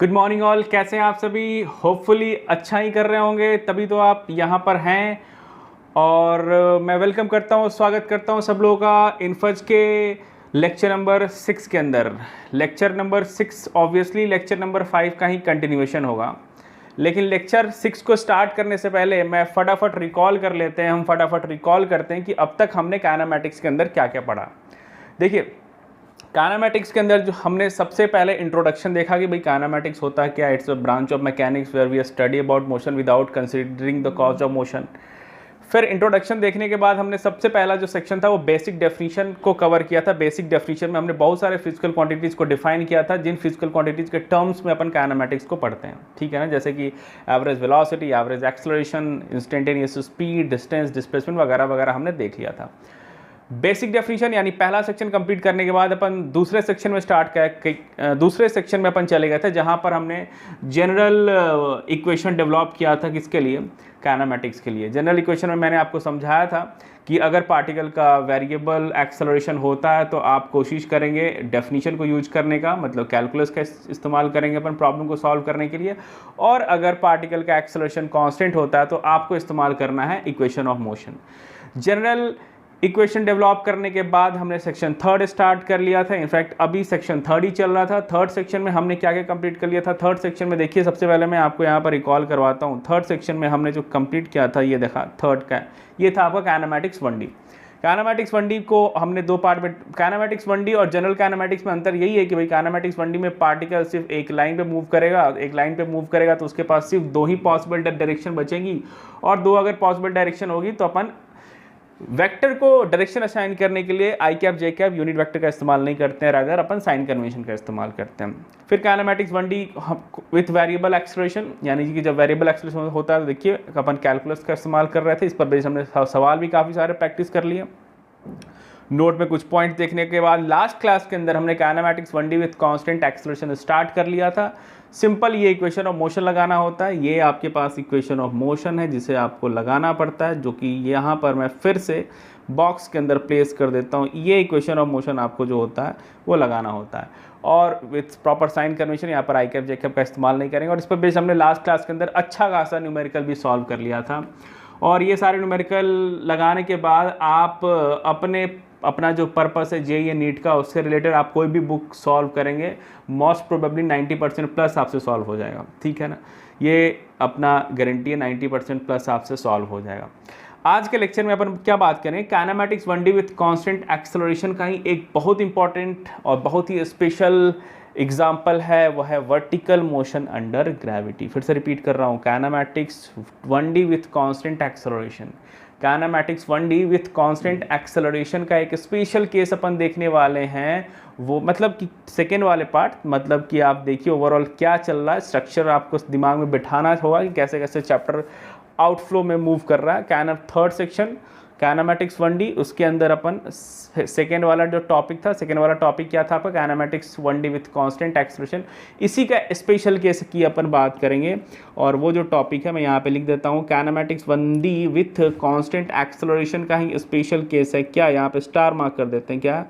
Good morning all, कैसे हैं आप सभी। होपफुली अच्छा ही कर रहे होंगे, तभी तो आप यहाँ पर हैं। और मैं वेलकम करता हूँ, स्वागत करता हूँ सब लोगों का इन्फज के लेक्चर नंबर 6 के अंदर। Lecture number 6 obviously lecture number 5 का ही कंटिन्यूएशन होगा, लेकिन लेक्चर 6 को स्टार्ट करने से पहले मैं फटाफट रिकॉल कर लेते हैं, हम फटाफट रिकॉल करते हैं कि अब तक हमने काइनेमैटिक्स के अंदर क्या क्या पढ़ा। देखिए, काइनेमैटिक्स के अंदर जो हमने सबसे पहले इंट्रोडक्शन देखा कि भाई काइनेमैटिक्स होता है क्या। It's a branch of mechanics where we study about motion without considering the cause of motion. फिर इंट्रोडक्शन देखने के बाद हमने सबसे पहला जो सेक्शन था वो बेसिक डेफिनेशन को कवर किया था। बेसिक डेफिनेशन में हमने बहुत सारे फिजिकल क्वांटिटीज़ को डिफाइन किया था, जिन फिजिकल क्वांटिटीज़ के टर्म्स में अपन काइनेमैटिक्स को पढ़ते हैं, ठीक है ना। जैसे कि average velocity, average acceleration, instantaneous speed, distance, displacement वगैरह वगैरह हमने देख लिया था। बेसिक डेफिनेशन यानी पहला सेक्शन कंप्लीट करने के बाद अपन दूसरे सेक्शन में दूसरे सेक्शन में अपन चले गए थे, जहां पर हमने जनरल इक्वेशन डेवलप किया था। किसके लिए? काइनेमैटिक्स के लिए। जनरल इक्वेशन में मैंने आपको समझाया था कि अगर पार्टिकल का वेरिएबल एक्सेलरेशन होता है तो आप कोशिश करेंगे डेफिनेशन को यूज करने का, मतलब कैलकुलस का इस्तेमाल करेंगे अपन प्रॉब्लम को सॉल्व करने के लिए। और अगर पार्टिकल का एक्सेलरेशन कांस्टेंट होता है तो आपको इस्तेमाल करना है equation of motion. General equation develop करने के बाद हमने सेक्शन 3 स्टार्ट कर लिया था। इनफैक्ट अभी सेक्शन 3 ही चल रहा था। थर्ड सेक्शन में हमने क्या क्या कंप्लीट कर लिया था? थर्ड सेक्शन में देखिए, सबसे पहले मैं आपको यहाँ पर रिकॉल करवाता हूँ। थर्ड सेक्शन में हमने जो कंप्लीट किया था, ये देखा थर्ड का, ये था आपका काइनेमैटिक्स 1D। काइनेमैटिक्स 1D को हमने दो पार्ट में, काइनेमैटिक्स 1D और जनरल काइनेमैटिक्स में अंतर यही है कि भाई काइनेमैटिक्स 1D में पार्टिकल सिर्फ एक लाइन पे मूव करेगा, तो उसके पास सिर्फ दो ही पॉसिबल डायरेक्शन बचेंगी, और दो अगर पॉसिबल डायरेक्शन होगी तो अपन वेक्टर को डायरेक्शन असाइन करने के लिए आई कैप जे कैप यूनिट वेक्टर का इस्तेमाल नहीं करते हैं, रादर अपन साइन कन्वेंशन का इस्तेमाल करते हैं। फिर kinematics 1D with variable acceleration, यानी कि जब वेरिएबल एक्सेलरेशन होता है तो देखिए अपन कैलकुलस का इस्तेमाल कर रहे थे। इस पर बेस हमने सवाल भी काफ़ी सारे प्रैक्टिस कर लिए। नोट में कुछ पॉइंट देखने के बाद लास्ट क्लास के अंदर हमने kinematics 1D with constant acceleration start कर लिया था। सिंपल ये इक्वेशन ऑफ मोशन लगाना होता है। ये आपके पास इक्वेशन ऑफ मोशन है जिसे आपको लगाना पड़ता है, जो कि यहाँ पर मैं फिर से बॉक्स के अंदर प्लेस कर देता हूँ। ये इक्वेशन ऑफ मोशन आपको जो होता है वो लगाना होता है, और विथ प्रॉपर साइन कन्वेंशन। यहाँ पर आई कैप जे कैप का इस्तेमाल नहीं करेंगे। और इस पर बेस हमने लास्ट क्लास के अंदर अच्छा खासा न्यूमेरिकल भी सॉल्व कर लिया था। और ये सारे न्यूमेरिकल लगाने के बाद आप अपना जो पर्पस है जेईई नीट का, उससे रिलेटेड आप कोई भी बुक सॉल्व करेंगे, मोस्ट प्रोबेबली 90% प्लस आपसे सॉल्व हो जाएगा, ठीक है ना। ये अपना गारंटी है, 90% प्लस आपसे सॉल्व हो जाएगा। आज के लेक्चर में अपन क्या बात करें? Kinematics 1D with constant acceleration का ही एक बहुत इंपॉर्टेंट और बहुत ही स्पेशल एग्जाम्पल है, वह है वर्टिकल मोशन अंडर ग्रेविटी। फिर से रिपीट कर रहा हूँ, kinematics 1D with constant acceleration. Kinematics 1D with constant acceleration का एक स्पेशल केस अपन देखने वाले हैं। वो मतलब कि सेकेंड वाले पार्ट, मतलब कि आप देखिए ओवरऑल क्या चल रहा है, स्ट्रक्चर आपको दिमाग में बिठाना होगा कि कैसे कैसे चैप्टर आउटफ्लो में मूव कर रहा है। थर्ड सेक्शन काइनेमैटिक्स 1D, उसके अंदर अपन सेकेंड वाला जो टॉपिक था, सेकेंड वाला टॉपिक क्या था आपका? Kinematics 1D with constant acceleration. इसी का स्पेशल केस की अपन बात करेंगे, और वो जो टॉपिक है मैं यहाँ पे लिख देता हूँ, kinematics 1D with constant acceleration का ही स्पेशल केस है। क्या? यहाँ पे स्टार मार्क कर देते हैं, क्या?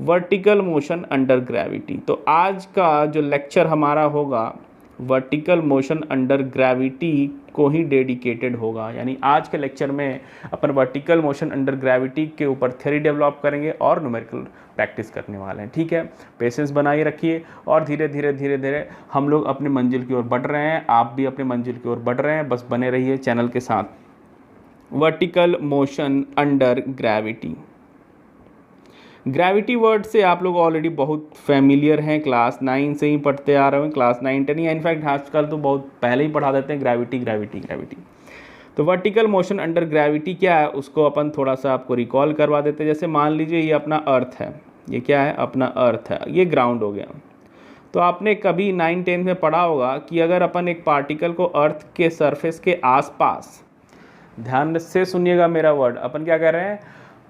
Vertical motion under gravity. तो आज का जो लेक्चर हमारा होगा वर्टिकल मोशन अंडर ग्रेविटी को ही डेडिकेटेड होगा। यानी आज के लेक्चर में अपन वर्टिकल मोशन अंडर ग्रेविटी के ऊपर थ्योरी डेवलप करेंगे और न्यूमेरिकल प्रैक्टिस करने वाले हैं, ठीक है। पेशेंस बनाए रखिए, और धीरे धीरे हम लोग अपनी मंजिल की ओर बढ़ रहे हैं। आप भी अपनी मंजिल की ओर बढ़ रहे हैं, बस बने रहिए चैनल के साथ। Vertical motion under gravity. Gravity word से आप लोग ऑलरेडी बहुत फेमिलियर हैं, क्लास 9 से ही पढ़ते आ रहे हैं। क्लास 9 10 या इनफैक्ट आजकल तो बहुत पहले ही पढ़ा देते हैं ग्रेविटी। तो वर्टिकल मोशन अंडर ग्रेविटी क्या है, उसको अपन थोड़ा सा आपको रिकॉल करवा देते हैं। जैसे मान लीजिए ये अपना अर्थ है, ये क्या है? अपना अर्थ है, ये ग्राउंड हो गया। तो आपने कभी 9-10 में पढ़ा होगा कि अगर अपन एक पार्टिकल को अर्थ के सरफेस के आसपास, ध्यान से सुनिएगा मेरा वर्ड, अपन क्या कर रहे हैं?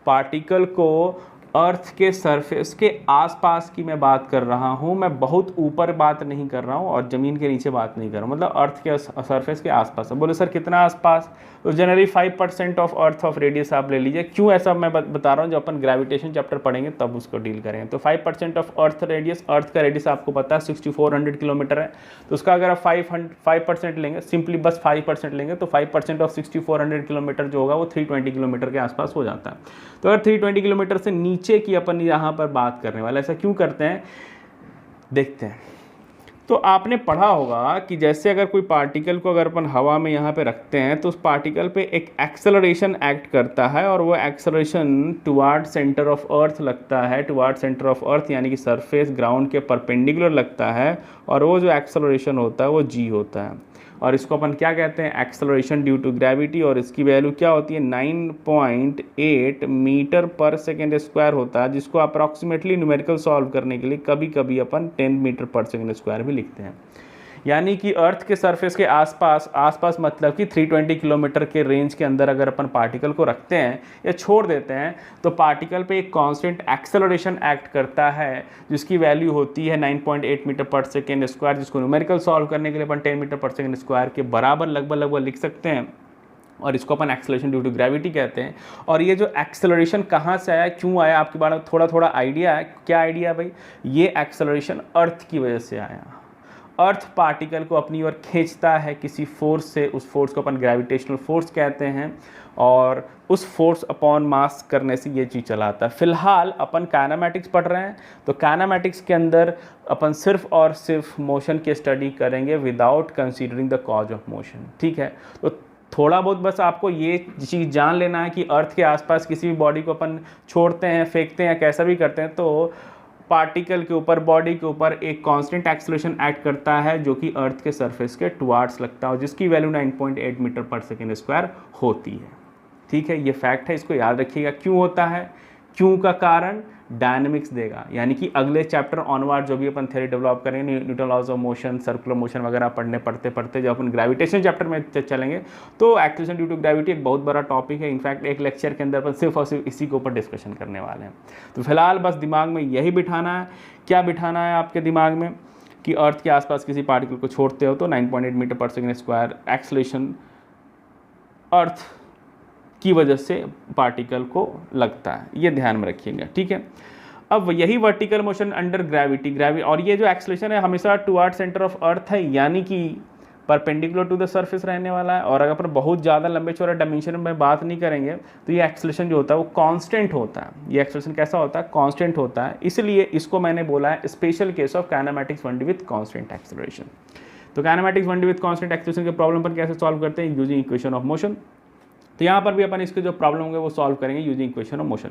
पार्टिकल को अर्थ के सरफेस के आसपास की मैं बात कर रहा हूँ, मैं बहुत ऊपर बात नहीं कर रहा हूँ और ज़मीन के नीचे बात नहीं कर रहा हूँ, मतलब अर्थ के सरफेस के आसपास। अब बोले सर कितना आसपास, तो generally 5% of earth of radius आप ले लीजिए। क्यों ऐसा मैं बता रहा हूँ, जब अपन ग्रेविटेशन चैप्टर पढ़ेंगे तब उसको डील करेंगे। तो 5% ऑफ अर्थ रेडियस, अर्थ का रेडियस आपको पता है 6400 किलोमीटर है, तो उसका अगर आप 5% लेंगे, सिंपली बस 5% लेंगे, तो 5% ऑफ 6400 किलोमीटर जो होगा वो 320 किलोमीटर के आसपास हो जाता है। तो अगर 320 किलोमीटर से नीचे की अपन यहाँ पर बात करने वाले, ऐसा क्यों करते हैं देखते हैं। तो आपने पढ़ा होगा कि जैसे अगर कोई पार्टिकल को अगर अपन हवा में यहाँ पे रखते हैं तो उस पार्टिकल पे एक एक्सेलरेशन एक्ट करता है, और वो acceleration toward centre of earth लगता है, टुवार्ड सेंटर ऑफ अर्थ यानी कि सरफेस ग्राउंड के परपेंडिकुलर लगता है, और वो जो एक्सेलरेशन होता है वो जी होता है, और इसको अपन क्या कहते हैं, एक्सेलरेशन ड्यू टू ग्रेविटी। और इसकी वैल्यू क्या होती है, 9.8 मीटर पर सेकेंड स्क्वायर होता है, जिसको अप्रॉक्सीमेटली न्यूमेरिकल सॉल्व करने के लिए कभी कभी अपन 10 मीटर पर सेकेंड स्क्वायर भी लिखते हैं। यानी कि अर्थ के सरफेस के आसपास मतलब कि 320 किलोमीटर के रेंज के अंदर अगर अपन पार्टिकल को रखते हैं या छोड़ देते हैं तो पार्टिकल पे एक कांस्टेंट एक्सेलरेशन एक्ट करता है, जिसकी वैल्यू होती है 9.8 मीटर पर सेकेंड स्क्वायर, जिसको न्यूमेरिकल सॉल्व करने के लिए अपन 10 मीटर पर सेकेंड स्क्वायर के बराबर लगभग लिख सकते हैं, और इसको अपन एक्सेलरेशन ड्यू टू ग्रेविटी कहते हैं। और ये जो एक्सेलरेशन कहाँ से आया, क्यों आया, आपके बारे में थोड़ा आइडिया है। क्या आइडिया भाई, ये एक्सेलरेशन अर्थ की वजह से आया। अर्थ पार्टिकल को अपनी ओर खींचता है किसी फोर्स से, उस फोर्स को अपन ग्रेविटेशनल फोर्स कहते हैं, और उस फोर्स अपॉन मास करने से ये चीज़ चलाता है। फिलहाल अपन काइनेमैटिक्स पढ़ रहे हैं, तो काइनेमैटिक्स के अंदर अपन सिर्फ और सिर्फ मोशन की स्टडी करेंगे without considering the cause of motion. ठीक है, तो थोड़ा बहुत बस आपको ये चीज़ जान लेना है कि अर्थ के आसपास किसी भी बॉडी को अपन छोड़ते हैं, फेंकते हैं या कैसा भी करते हैं, तो पार्टिकल के ऊपर, बॉडी के ऊपर एक कांस्टेंट एक्सेलरेशन एक्ट करता है जो कि अर्थ के सरफेस के टुवार्ड्स लगता है, जिसकी वैल्यू 9.8 मीटर पर सेकेंड स्क्वायर होती है। ठीक है, ये फैक्ट है, इसको याद रखिएगा। क्यों होता है, क्यों का कारण डायनेमिक्स देगा, यानी कि अगले चैप्टर ऑनवर्ड जो भी अपन थ्योरी डेवलप करेंगे, Newton laws of motion, circular motion वगैरह पढ़ते जब अपन ग्रेविटेशन चैप्टर में चलेंगे, तो एक्सेलरेशन ड्यू टू ग्रेविटी एक बहुत बड़ा टॉपिक है। इनफैक्ट एक लेक्चर के अंदर अपन सिर्फ और सिर्फ इसी के ऊपर डिस्कशन करने वाले हैं। तो फिलहाल बस दिमाग में यही बिठाना है। क्या बिठाना है आपके दिमाग में कि अर्थ के आसपास किसी पार्टिकल को छोड़ते हो तो 9.8 मीटर पर सेकेंड स्क्वायर एक्सेलरेशन अर्थ की वजह से पार्टिकल को लगता है, ये ध्यान में रखिएगा। ठीक है, अब यही वर्टिकल मोशन अंडर ग्रेविटी, और ये जो एक्सेलरेशन है हमेशा टुवार्ड सेंटर ऑफ अर्थ है, यानी कि परपेंडिकुलर टू द सरफेस रहने वाला है। और अगर अपन बहुत ज़्यादा लंबे चौड़े डायमेंशन में बात नहीं करेंगे तो ये एक्सेलरेशन जो होता है वो कांस्टेंट होता है। ये एक्सेलरेशन कैसा होता है, कांस्टेंट होता है, इसलिए इसको मैंने बोला है special case of kinematics 1D with constant acceleration. तो kinematics 1D with constant acceleration के प्रॉब्लम पर कैसे सॉल्व करते हैं, यूजिंग इक्वेशन ऑफ मोशन। तो यहाँ पर भी अपन इसके जो प्रॉब्लम होंगे वो सॉल्व करेंगे यूजिंग इक्वेशन ऑफ मोशन।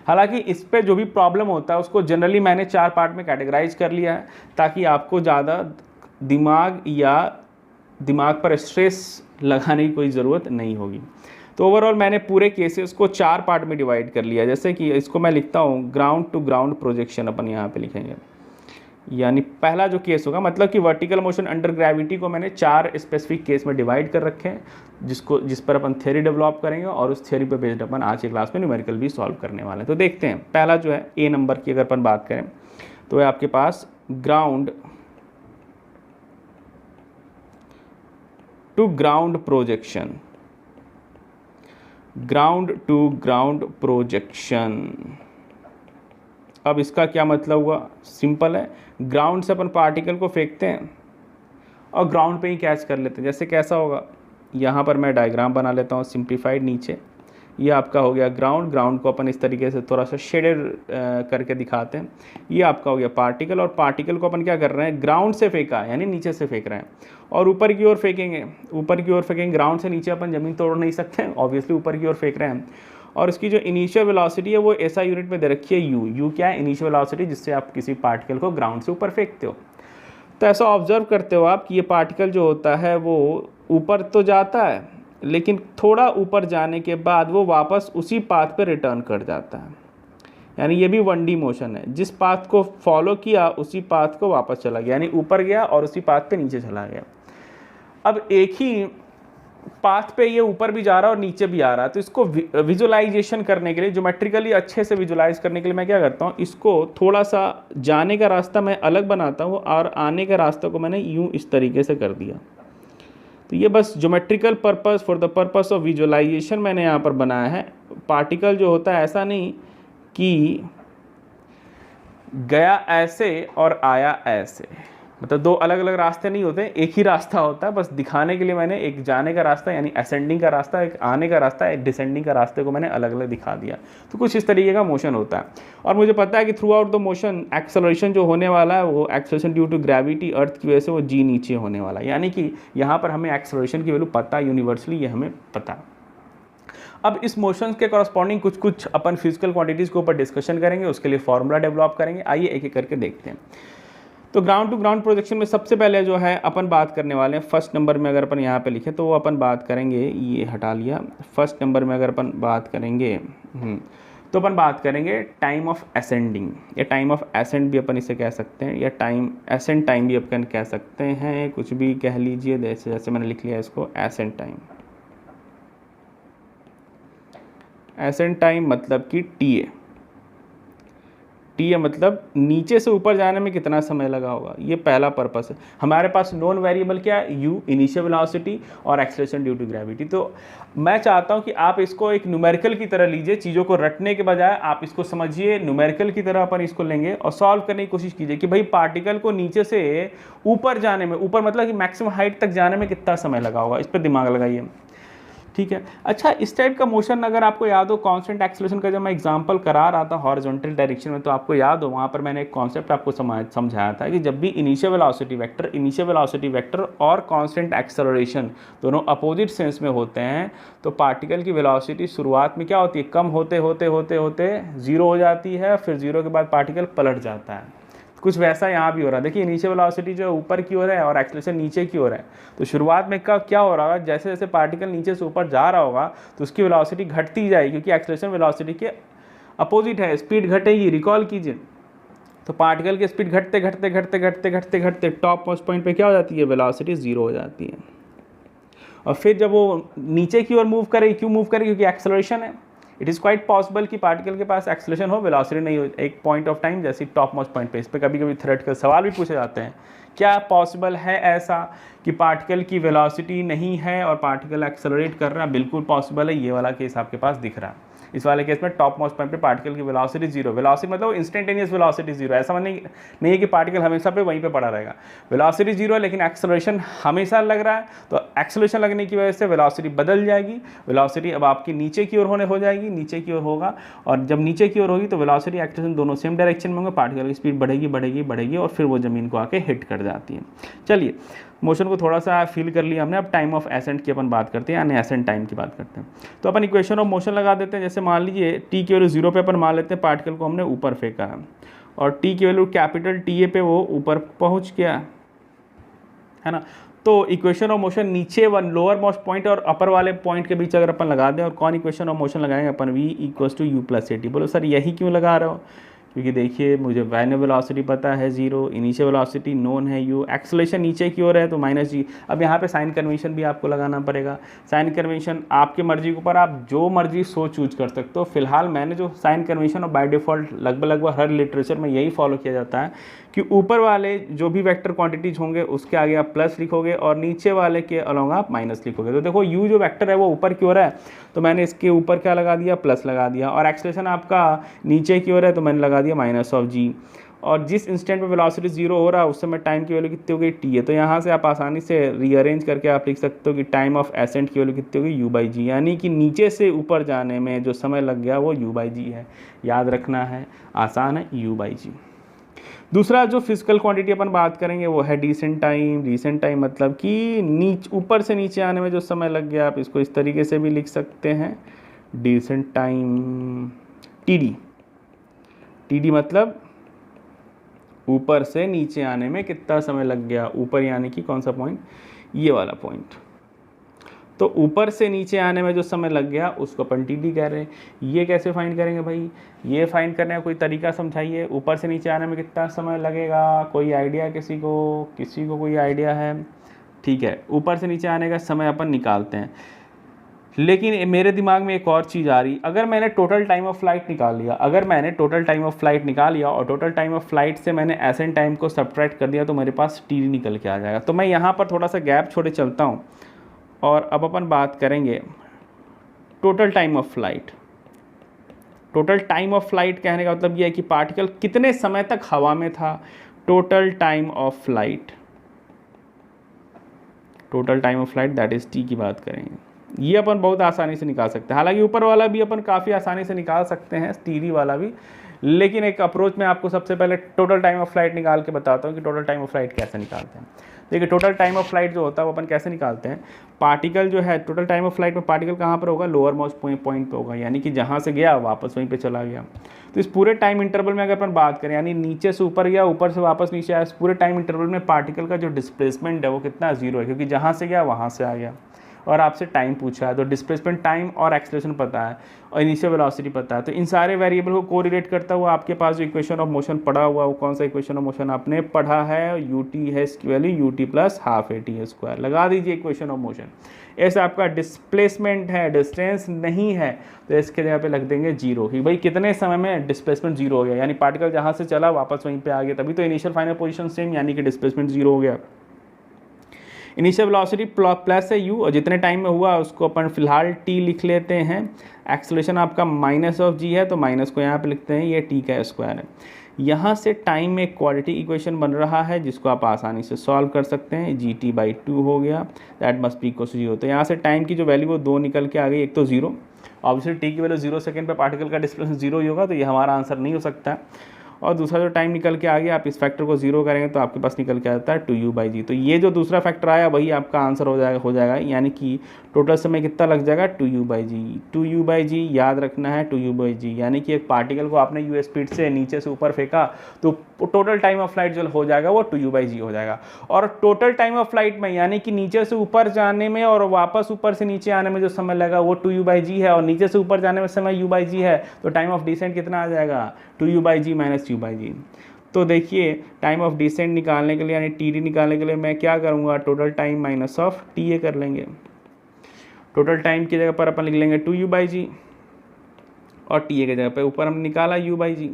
हालांकि इस पे जो भी प्रॉब्लम होता है उसको जनरली मैंने 4 पार्ट में कैटेगराइज कर लिया है, ताकि आपको ज़्यादा दिमाग पर स्ट्रेस लगाने की कोई ज़रूरत नहीं होगी। तो ओवरऑल मैंने पूरे केसेस को 4 पार्ट में डिवाइड कर लिया। जैसे कि इसको मैं लिखता हूँ ग्राउंड टू ग्राउंड प्रोजेक्शन, अपन यहाँ पे लिखेंगे। यानी पहला जो केस होगा, मतलब कि वर्टिकल मोशन अंडर ग्रेविटी को मैंने 4 स्पेसिफिक केस में डिवाइड कर रखे हैं, जिस पर अपन थ्योरी डेवलप करेंगे, और उस थ्योरी पर बेस्ड अपन आज की क्लास में न्यूमेरिकल भी सॉल्व करने वाले हैं। तो देखते हैं, पहला जो है ए नंबर की अगर अपन बात करें तो है आपके पास ground to ground projection. Ground to ground projection, अब इसका क्या मतलब हुआ, सिंपल है। ग्राउंड से अपन पार्टिकल को फेंकते हैं और ग्राउंड पे ही कैच कर लेते हैं। जैसे कैसा होगा, यहाँ पर मैं डायग्राम बना लेता हूँ सिंप्लीफाइड नीचे। ये आपका हो गया ग्राउंड को अपन इस तरीके से थोड़ा सा शेडेड करके दिखाते हैं। ये आपका हो गया पार्टिकल, और पार्टिकल को अपन क्या कर रहे हैं, ग्राउंड से फेंका है, यानी नीचे से फेंक रहे हैं, और ऊपर की ओर फेंकेंगे। ग्राउंड से नीचे अपन ज़मीन तोड़ नहीं सकते हैं, ऑब्वियसली ऊपर की ओर फेंक रहे हैं। और इसकी जो इनिशियल वेलोसिटी है वो ऐसा यूनिट में दे रखी है यू क्या है, इनिशियल वेलोसिटी, जिससे आप किसी पार्टिकल को ग्राउंड से ऊपर फेंकते हो। तो ऐसा ऑब्जर्व करते हो आप कि ये पार्टिकल जो होता है वो ऊपर तो जाता है, लेकिन थोड़ा ऊपर जाने के बाद वो वापस उसी पाथ पे रिटर्न कर जाता है। यानी ये भी 1D मोशन है, जिस पाथ को फॉलो किया उसी पाथ को वापस चला गया, यानी ऊपर गया और उसी पाथ पे नीचे चला गया। अब एक ही पाथ पे ये ऊपर भी जा रहा है और नीचे भी आ रहा है, तो इसको विजुअलाइजेशन करने के लिए, ज्योमेट्रिकली अच्छे से विजुलाइज करने के लिए मैं क्या करता हूँ, इसको थोड़ा सा जाने का रास्ता मैं अलग बनाता हूँ और आने का रास्ता को मैंने यूँ इस तरीके से कर दिया। तो ये बस geometrical purpose, for the purpose of visualisation मैंने यहाँ पर बनाया है। पार्टिकल जो होता है ऐसा नहीं कि गया ऐसे और आया ऐसे, मतलब दो अलग अलग रास्ते नहीं होते, एक ही रास्ता होता है। बस दिखाने के लिए मैंने एक जाने का रास्ता यानी असेंडिंग का रास्ता, एक आने का रास्ता, एक डिसेंडिंग का रास्ते को मैंने अलग अलग दिखा दिया। तो कुछ इस तरीके का मोशन होता है। और मुझे पता है कि through out the motion acceleration जो होने वाला है वो एक्सेलरेशन ड्यू टू ग्रेविटी अर्थ की वजह से वो जी नीचे होने वाला है, यानी कि यहाँ पर हमें एक्सेलरेशन की वैल्यू पता है, यूनिवर्सली ये हमें पता है। अब इस मोशंस के कॉरस्पॉन्डिंग कुछ अपन फिजिकल क्वांटिटीज़ के ऊपर डिस्कशन करेंगे, उसके लिए फॉर्मूला डेवलप करेंगे। आइए एक एक करके देखते हैं। तो ग्राउंड टू ग्राउंड प्रोजेक्शन में सबसे पहले जो है अपन बात करने वाले हैं, फर्स्ट नंबर में अगर अपन यहाँ पे लिखें तो वो अपन बात करेंगे, ये हटा लिया, फर्स्ट नंबर में अगर अपन बात करेंगे तो अपन बात करेंगे टाइम ऑफ असेंडिंग, या टाइम ऑफ एसेंड भी अपन इसे कह सकते हैं, या टाइम एसेंड टाइम भी अपन कह सकते हैं, कुछ भी कह लीजिए, जैसे जैसे मैंने लिख लिया इसको एसेंड टाइम। एसेंड टाइम मतलब कि टी ए मतलब नीचे से ऊपर जाने में कितना समय लगा होगा, ये पहला पर्पस है। हमारे पास नॉन वेरिएबल क्या है, यू इनिशियल वेलोसिटी और एक्सेलरेशन ड्यू टू ग्रेविटी। तो मैं चाहता हूं कि आप इसको एक न्यूमेरिकल की तरह लीजिए, चीज़ों को रटने के बजाय आप इसको समझिए, न्यूमेरिकल की तरह अपन इसको लेंगे और सॉल्व करने की कोशिश कीजिए कि भाई पार्टिकल को नीचे से ऊपर जाने में, ऊपर मतलब कि मैक्सिमम हाइट तक जाने में कितना समय लगा होगा, इस पर दिमाग लगाइए। ठीक है। अच्छा, इस टाइप का मोशन अगर आपको याद हो, कांस्टेंट एक्सेलरेशन का जब मैं एग्जांपल करा रहा था हॉरिजॉन्टल डायरेक्शन में, तो आपको याद हो वहाँ पर मैंने एक कॉन्सेप्ट आपको समझाया था कि जब भी इनिशियल वेलोसिटी वेक्टर और कांस्टेंट एक्सेलरेशन दोनों अपोजिट सेंस में होते हैं, तो पार्टिकल की वेलोसिटी शुरुआत में क्या होती है, कम होते होते होते होते जीरो हो जाती है, फिर जीरो के बाद पार्टिकल पलट जाता है। कुछ वैसा यहाँ भी हो रहा है। देखिए इनिशियल वेलोसिटी जो है ऊपर की ओर है और एक्सेलरेशन नीचे की ओर है, तो शुरुआत में क्या हो रहा होगा, जैसे जैसे पार्टिकल नीचे से ऊपर जा रहा होगा तो उसकी वेलोसिटी घटती जाएगी, क्योंकि एक्सेलरेशन वेलोसिटी के अपोजिट है, स्पीड घटेगी। रिकॉल कीजिए, तो पार्टिकल की स्पीड घटते घटते घटते घटते घटते घटते टॉप मोस्ट पॉइंट पे क्या हो जाती है, वेलोसिटी जीरो हो जाती है। और फिर जब वो नीचे की ओर मूव करेगी, क्यों मूव करेगी, क्योंकि एक्सेलरेशन है। इट इज़ क्वाइट पॉसिबल कि पार्टिकल के पास एक्सेलरेशन हो, वेलोसिटी नहीं हो, एक पॉइंट ऑफ टाइम जैसे टॉप मोस्ट पॉइंट पे। इस पर कभी कभी थ्योरेटिकल सवाल भी पूछे जाते हैं, क्या पॉसिबल है ऐसा कि पार्टिकल की वेलोसिटी नहीं है और पार्टिकल एक्सेलरेट कर रहा है? बिल्कुल पॉसिबल है। ये वाला केस आपके पास दिख रहा है। इस वाले केस में टॉप मोस्ट पॉइंट पे पार्टिकल की वेलोसिटी जीरो, वेलोसिटी मतलब इंस्टेंटेनियस वेलोसिटी जीरो। ऐसा नहीं है कि पार्टिकल हमेशा पे वहीं पे पड़ा रहेगा, वेलोसिटी जीरो है लेकिन एक्सेलरेशन हमेशा लग रहा है। तो एक्सेलरेशन लगने की वजह से वेलोसिटी बदल जाएगी, वेलोसिटी अब आपकी नीचे की ओर हो जाएगी, नीचे की ओर होगा, और जब नीचे की ओर होगी तो वेलोसिटी एक्सेलरेशन दोनों सेम डायरेक्शन में होंगे, पार्टिकल की स्पीड बढ़ेगी बढ़ेगी बढ़ेगी और फिर वो ज़मीन को आके हिट कर जाती है। चलिए, मोशन को थोड़ा सा फील कर लिया हमने, अब टाइम ऑफ एसेंट की अपन बात करते हैं, यानी एसेंट टाइम की बात करते हैं। तो अपन इक्वेशन ऑफ मोशन लगा देते हैं। जैसे मान लीजिए टी की वैल्यू जीरो पे अपन मान लेते हैं, पार्टिकल को हमने ऊपर फेंका है और टी की वैल्यू कैपिटल टी ए पे वो ऊपर पहुंच गया है ना। तो इक्वेशन ऑफ मोशन नीचे लोअर मोस्ट पॉइंट और अपर वाले पॉइंट के बीच अगर अपन लगा दें, और कौन इक्वेशन ऑफ मोशन लगाएंगे अपन, v equals to u plus a t. बोलो सर यही क्यों लगा रहे हो, क्योंकि देखिए मुझे फाइनल वेलोसिटी पता है जीरो, इनिशियल वेलोसिटी नोन है यू, एक्सेलरेशन नीचे की ओर है तो माइनस जी। अब यहाँ पे साइन कन्वेंशन भी आपको लगाना पड़ेगा। साइन कन्वेंशन आपके मर्जी के ऊपर, आप जो मर्जी सो चूज कर सकते हो। फिलहाल मैंने जो साइन कन्वेंशन और बाय डिफ़ॉल्ट लगभग हर लिटरेचर में यही फॉलो किया जाता है कि ऊपर वाले जो भी वेक्टर क्वांटिटीज होंगे उसके आगे आप प्लस लिखोगे और नीचे वाले के अलॉन्ग आप माइनस लिखोगे। तो देखो यू जो वेक्टर है वो ऊपर की ओर है तो मैंने इसके ऊपर क्या लगा दिया, प्लस लगा दिया, और एक्सेलरेशन आपका नीचे की ओर है तो मैंने लगा दिया माइनस ऑफ जी। और जिस इंस्टेंट पे वेलोसिटी जीरो हो रहा है उस समय टाइम की वैल्यू कितनी हो गई, टी है। तो यहाँ से आप आसानी से रीअरेंज करके आप लिख सकते हो कि टाइम ऑफ एसेंट की वैल्यू कितनी होगी, यू बाई जी, यानी कि नीचे से ऊपर जाने में जो समय लग गया वो यू बाई जी है। याद रखना है, आसान है, यू बाई जी। दूसरा जो फिजिकल क्वांटिटी अपन बात करेंगे वो है डिसेंट टाइम। डिसेंट टाइम मतलब कि ऊपर से नीचे आने में जो समय लग गया, आप इसको इस तरीके से भी लिख सकते हैं, descent time T D. T D मतलब ऊपर से नीचे आने में कितना समय लग गया, ऊपर यानी कि कौन सा पॉइंट, ये वाला पॉइंट। तो ऊपर से नीचे आने में जो समय लग गया उसको अपन टी डी कह रहे हैं। ये कैसे फाइंड करेंगे भाई, ये फाइंड करने का कोई तरीका समझाइए। ऊपर से नीचे आने में कितना समय लगेगा, कोई आइडिया किसी को कोई आइडिया है? ठीक है, ऊपर से नीचे आने का समय अपन निकालते हैं। लेकिन मेरे दिमाग में एक और चीज़ आ रही, अगर मैंने टोटल टाइम ऑफ फ्लाइट निकाल लिया, अगर मैंने टोटल टाइम ऑफ फ्लाइट निकाल लिया और टोटल टाइम ऑफ फ्लाइट से मैंने एसेंट टाइम को सब्ट्रैक्ट कर दिया, तो मेरे पास टी डी निकल के आ जाएगा। तो मैं यहाँ पर थोड़ा सा गैप छोड़े चलता हूँ और अब अपन बात करेंगे total time of flight. Total time of flight कहने का मतलब यह है कि पार्टिकल कितने समय तक हवा में था। Total time of flight, total time of flight that is T की बात करेंगे। ये अपन बहुत आसानी से निकाल सकते हैं, हालांकि ऊपर वाला भी अपन काफ़ी आसानी से निकाल सकते हैं, टी डी वाला भी। लेकिन एक अप्रोच में आपको सबसे पहले टोटल टाइम ऑफ फ्लाइट निकाल के बताता हूँ कि टोटल टाइम ऑफ फ्लाइट कैसे निकालते हैं। देखिए टोटल टाइम ऑफ फ्लाइट जो होता है वो अपन कैसे निकालते हैं। पार्टिकल जो है, टोटल टाइम ऑफ फ्लाइट में पार्टिकल कहाँ पर होगा, लोअर मोस्ट पॉइंट पे होगा, यानी कि जहाँ से गया वापस वहीं पे चला गया। तो इस पूरे टाइम इंटरवल में अगर अपन बात करें, यानी नीचे से ऊपर गया, ऊपर से वापस नीचे आया, इस पूरे टाइम इंटरवल में पार्टिकल का जो डिस्प्लेसमेंट है वो कितना, जीरो है, क्योंकि जहाँ से गया वहाँ से आ गया। और आपसे टाइम पूछा है, तो डिस्प्लेसमेंट टाइम और एक्सेलरेशन पता है और इनिशियल वेलोसिटी पता है। तो इन सारे वेरिएबल को कोरिलेट करता हुआ आपके पास जो इक्वेशन ऑफ मोशन पढ़ा हुआ, वो कौन सा इक्वेशन ऑफ मोशन आपने पढ़ा है, यू टी है इसकी value you t plus half a t square, लगा दीजिए इक्वेशन ऑफ मोशन। ऐसे आपका डिस्प्लेसमेंट है, डिस्टेंस नहीं है, तो इसके जगह पे लग देंगे जीरो, कि भाई कितने समय में डिस्प्लेसमेंट जीरो हो गया, यानी पार्टिकल जहाँ से चला वापस वहीं पे आ गया, तभी तो इनिशियल फाइनल पोजीशन सेम, यानी कि डिस्प्लेसमेंट जीरो हो गया। इनिशियल वेलोसिटी प्लस है u, और जितने टाइम में हुआ उसको अपन फिलहाल t लिख लेते हैं। एक्सेलरेशन आपका माइनस ऑफ g है, तो माइनस को यहाँ पे लिखते हैं, ये t का स्क्वायर है। यहाँ से टाइम में क्वाड्रेटिक इक्वेशन बन रहा है जिसको आप आसानी से सॉल्व कर सकते हैं। gt/2 हो गया, that must be equal to 0। तो यहाँ से टाइम की जो वैल्यू वो 2 निकल के आ गई, एक तो 0, ऑब्वियसली t की वैल्यू 0 सेकंड पे पार्टिकल का डिस्प्लेसमेंट 0 ही होगा, तो ये हमारा आंसर नहीं हो सकता। और दूसरा जो टाइम निकल के आ गया, आप इस फैक्टर को 0 करेंगे तो आपके पास निकल के आता है 2u/g। तो ये जो दूसरा फैक्टर आया वही आपका आंसर हो जाएगा, यानी कि टोटल समय कितना लग जाएगा, 2u/g। 2u/g याद रखना है, 2u/g, यानी कि एक पार्टिकल को आपने u स्पीड से नीचे से ऊपर फेंका तो टोटल टाइम ऑफ फ्लाइट जो हो जाएगा वो 2u/g हो जाएगा। और टोटल टाइम ऑफ फ्लाइट में, यानी कि नीचे से ऊपर जाने में और वापस ऊपर से नीचे आने में जो समय लगा वो 2u/g है, और नीचे से ऊपर जाने में समय u/g है, तो टाइम ऑफ डिसेंट कितना आ जाएगा, 2u/g माइनस u/g। तो देखिए टाइम ऑफ डिसेंट निकालने के लिए, यानी टी डी निकालने के लिए मैं क्या करूँगा, total time minus of T A कर लेंगे। टोटल टाइम की जगह पर अपन लिख लेंगे 2u/g, और टी ए की जगह पर ऊपर हमने निकाला u/g।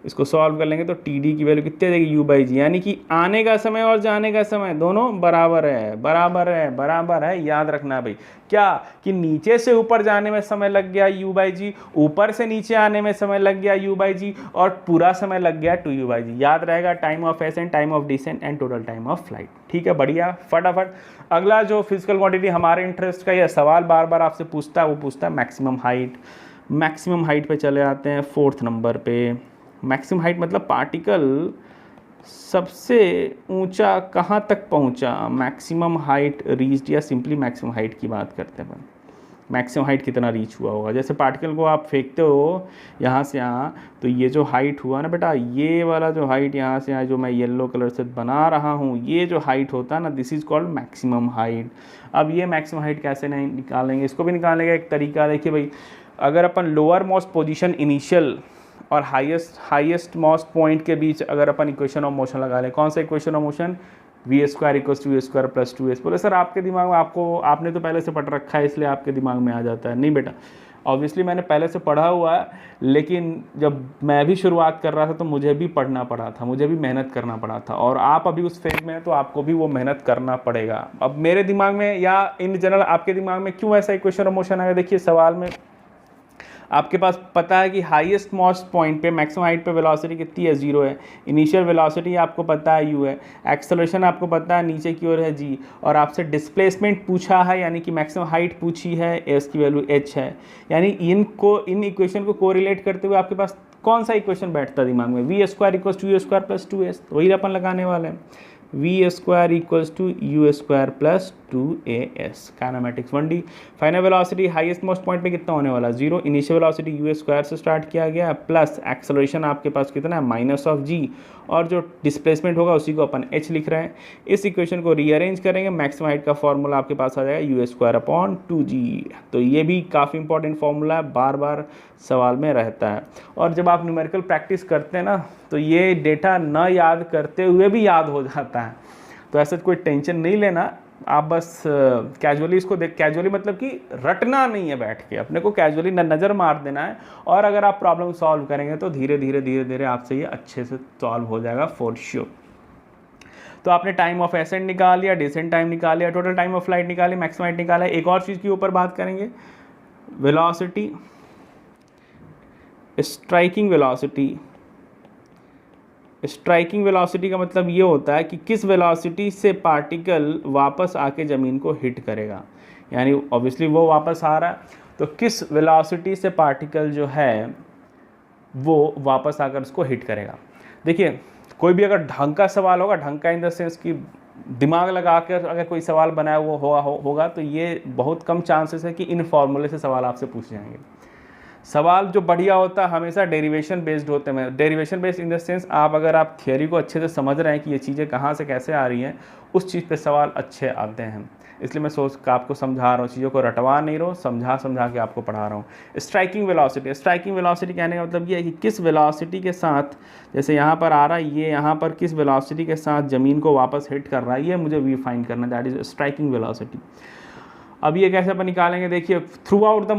इसको सॉल्व कर लेंगे तो टी डी की वैल्यू कितनी देगी, u/g, यानी कि आने का समय और जाने का समय दोनों बराबर है, बराबर है, बराबर है। याद रखना भाई क्या, कि नीचे से ऊपर जाने में समय लग गया u/g, ऊपर से नीचे आने में समय लग गया u/g, और पूरा समय लग गया 2u/g। याद रहेगा, time of ascent, time of descent and total time of flight. ठीक है, बढ़िया। फटाफट अगला जो फिजिकल क्वांटिटी हमारे इंटरेस्ट का यह सवाल बार बार आपसे पूछता है, वो पूछता है मैक्सिमम हाइट। मैक्सिमम हाइट पे चले आते हैं 4th नंबर पे। मैक्सिमम हाइट मतलब पार्टिकल सबसे ऊंचा कहाँ तक पहुँचा, मैक्सिमम हाइट रीच्ड, या सिंपली मैक्सिमम हाइट की बात करते हैं। मैक्सिमम हाइट कितना रीच हुआ होगा, जैसे पार्टिकल को आप फेंकते हो यहाँ से यहाँ, तो ये जो हाइट हुआ ना बेटा, ये वाला जो हाइट यहाँ से यहाँ जो मैं येलो कलर से बना रहा हूँ, ये जो हाइट होता है ना, this is called maximum height. अब ये मैक्सिमम हाइट कैसे नहीं निकालेंगे, इसको भी निकालने का एक तरीका देखिए भाई, अगर अपन लोअर मोस्ट पोजीशन इनिशियल और हाईएस्ट मोस्ट पॉइंट के बीच अगर अपन इक्वेशन ऑफ मोशन लगा लें, कौन सा equation of motion, v² = u² + 2s। बोले सर आपके दिमाग में, आपने तो पहले से पढ़ रखा है इसलिए आपके दिमाग में आ जाता है। नहीं बेटा, ऑब्वियसली मैंने पहले से पढ़ा हुआ है, लेकिन जब मैं भी शुरुआत कर रहा था तो मुझे भी पढ़ना पड़ा था, मुझे भी मेहनत करना पड़ा था, और आप अभी उस फेज में हैं तो आपको भी वो मेहनत करना पड़ेगा। अब मेरे दिमाग में या इन जनरल आपके दिमाग में क्यों ऐसा इक्वेशन ऑफ मोशन आया, देखिए सवाल में आपके पास पता है कि हाईएस्ट मोस्ट पॉइंट पे मैक्सिमम हाइट पे वेलोसिटी कितनी है, 0 है। इनिशियल वेलोसिटी आपको पता है u है। एक्सेलरेशन आपको पता है नीचे की ओर है g, और आपसे डिस्प्लेसमेंट पूछा है, यानी कि मैक्सिमम हाइट पूछी है, s की वैल्यू h है। यानी इन इक्वेशन को कोरिलेट करते हुए आपके पास कौन सा इक्वेशन बैठता है दिमाग में, v² = u² + 2s, वही अपन लगाने वाले हैं। v² = u² + 2as। Kinematics 1D। Final velocity highest most point पे कितना होने वाला, 0। इनिशियल वेलोसिटी u² से स्टार्ट किया गया, प्लस एक्सेलरेशन आपके पास कितना है, माइनस ऑफ g, और जो डिस्प्लेसमेंट होगा उसी को अपन h लिख रहे हैं। इस इक्वेशन को रीअरेंज करेंगे, मैक्सिमम हाइट का फॉर्मूला आपके पास आ जाएगा u²/2g। तो ये भी काफ़ी इंपॉर्टेंट फॉर्मूला है, बार बार सवाल में रहता है, और जब आप न्यूमेरिकल प्रैक्टिस करते हैं ना, तो ये डेटा न याद करते हुए भी याद हो जाता है। तो ऐसा कोई टेंशन नहीं लेना, आप बस कैजुअली इसको देख, कैजुअली मतलब कि रटना नहीं है बैठ के, अपने को कैजुअली नज़र मार देना है, और अगर आप प्रॉब्लम सॉल्व करेंगे तो धीरे धीरे धीरे धीरे आपसे ये अच्छे से सॉल्व हो जाएगा फॉर श्योर। तो आपने टाइम ऑफ एसेंट निकाल लिया, डिसेंट टाइम निकाल लिया, टोटल टाइम ऑफ फ्लाइट निकाली, मैक्सिमम हाइट निकाला। एक और चीज़ के ऊपर बात करेंगे, velocity, striking velocity. Striking velocity का मतलब ये होता है कि किस वेलोसिटी से पार्टिकल वापस आके ज़मीन को हिट करेगा, यानी ऑब्वियसली वो वापस आ रहा है, तो किस वेलोसिटी से पार्टिकल जो है वो वापस आकर उसको हिट करेगा। देखिए कोई भी अगर ढंग का सवाल होगा, ढंग का इन द सेंस कि दिमाग लगा कर अगर कोई सवाल बनाया हुआ होगा तो ये बहुत कम चांसेस है कि इन फॉर्मूले से सवाल आपसे पूछे जाएंगे। सवाल जो बढ़िया होता है हमेशा डेरिवेशन बेस्ड होते हैं। Derivation based in the sense आप अगर आप थियोरी को अच्छे से समझ रहे हैं कि ये चीज़ें कहाँ से कैसे आ रही हैं, उस चीज़ पे सवाल अच्छे आते हैं। इसलिए मैं सोच आपको समझा रहा हूँ, चीज़ों को रटवा नहीं रहा हूँ, समझा के आपको पढ़ा रहा हूँ। स्ट्राइकिंग वेलोसिटी, स्ट्राइकिंग वेलोसिटी कहने का मतलब ये है कि किस वेलोसिटी के साथ, जैसे यहाँ पर आ रहा है, ये यहाँ पर किस वेलोसिटी के साथ ज़मीन को वापस हिट कर रहा है, ये मुझे वी फाइंड करना, दैट इज स्ट्राइकिंग वेलोसिटी। अब ये कैसे अपन निकालेंगे, देखिए थ्रू आउट द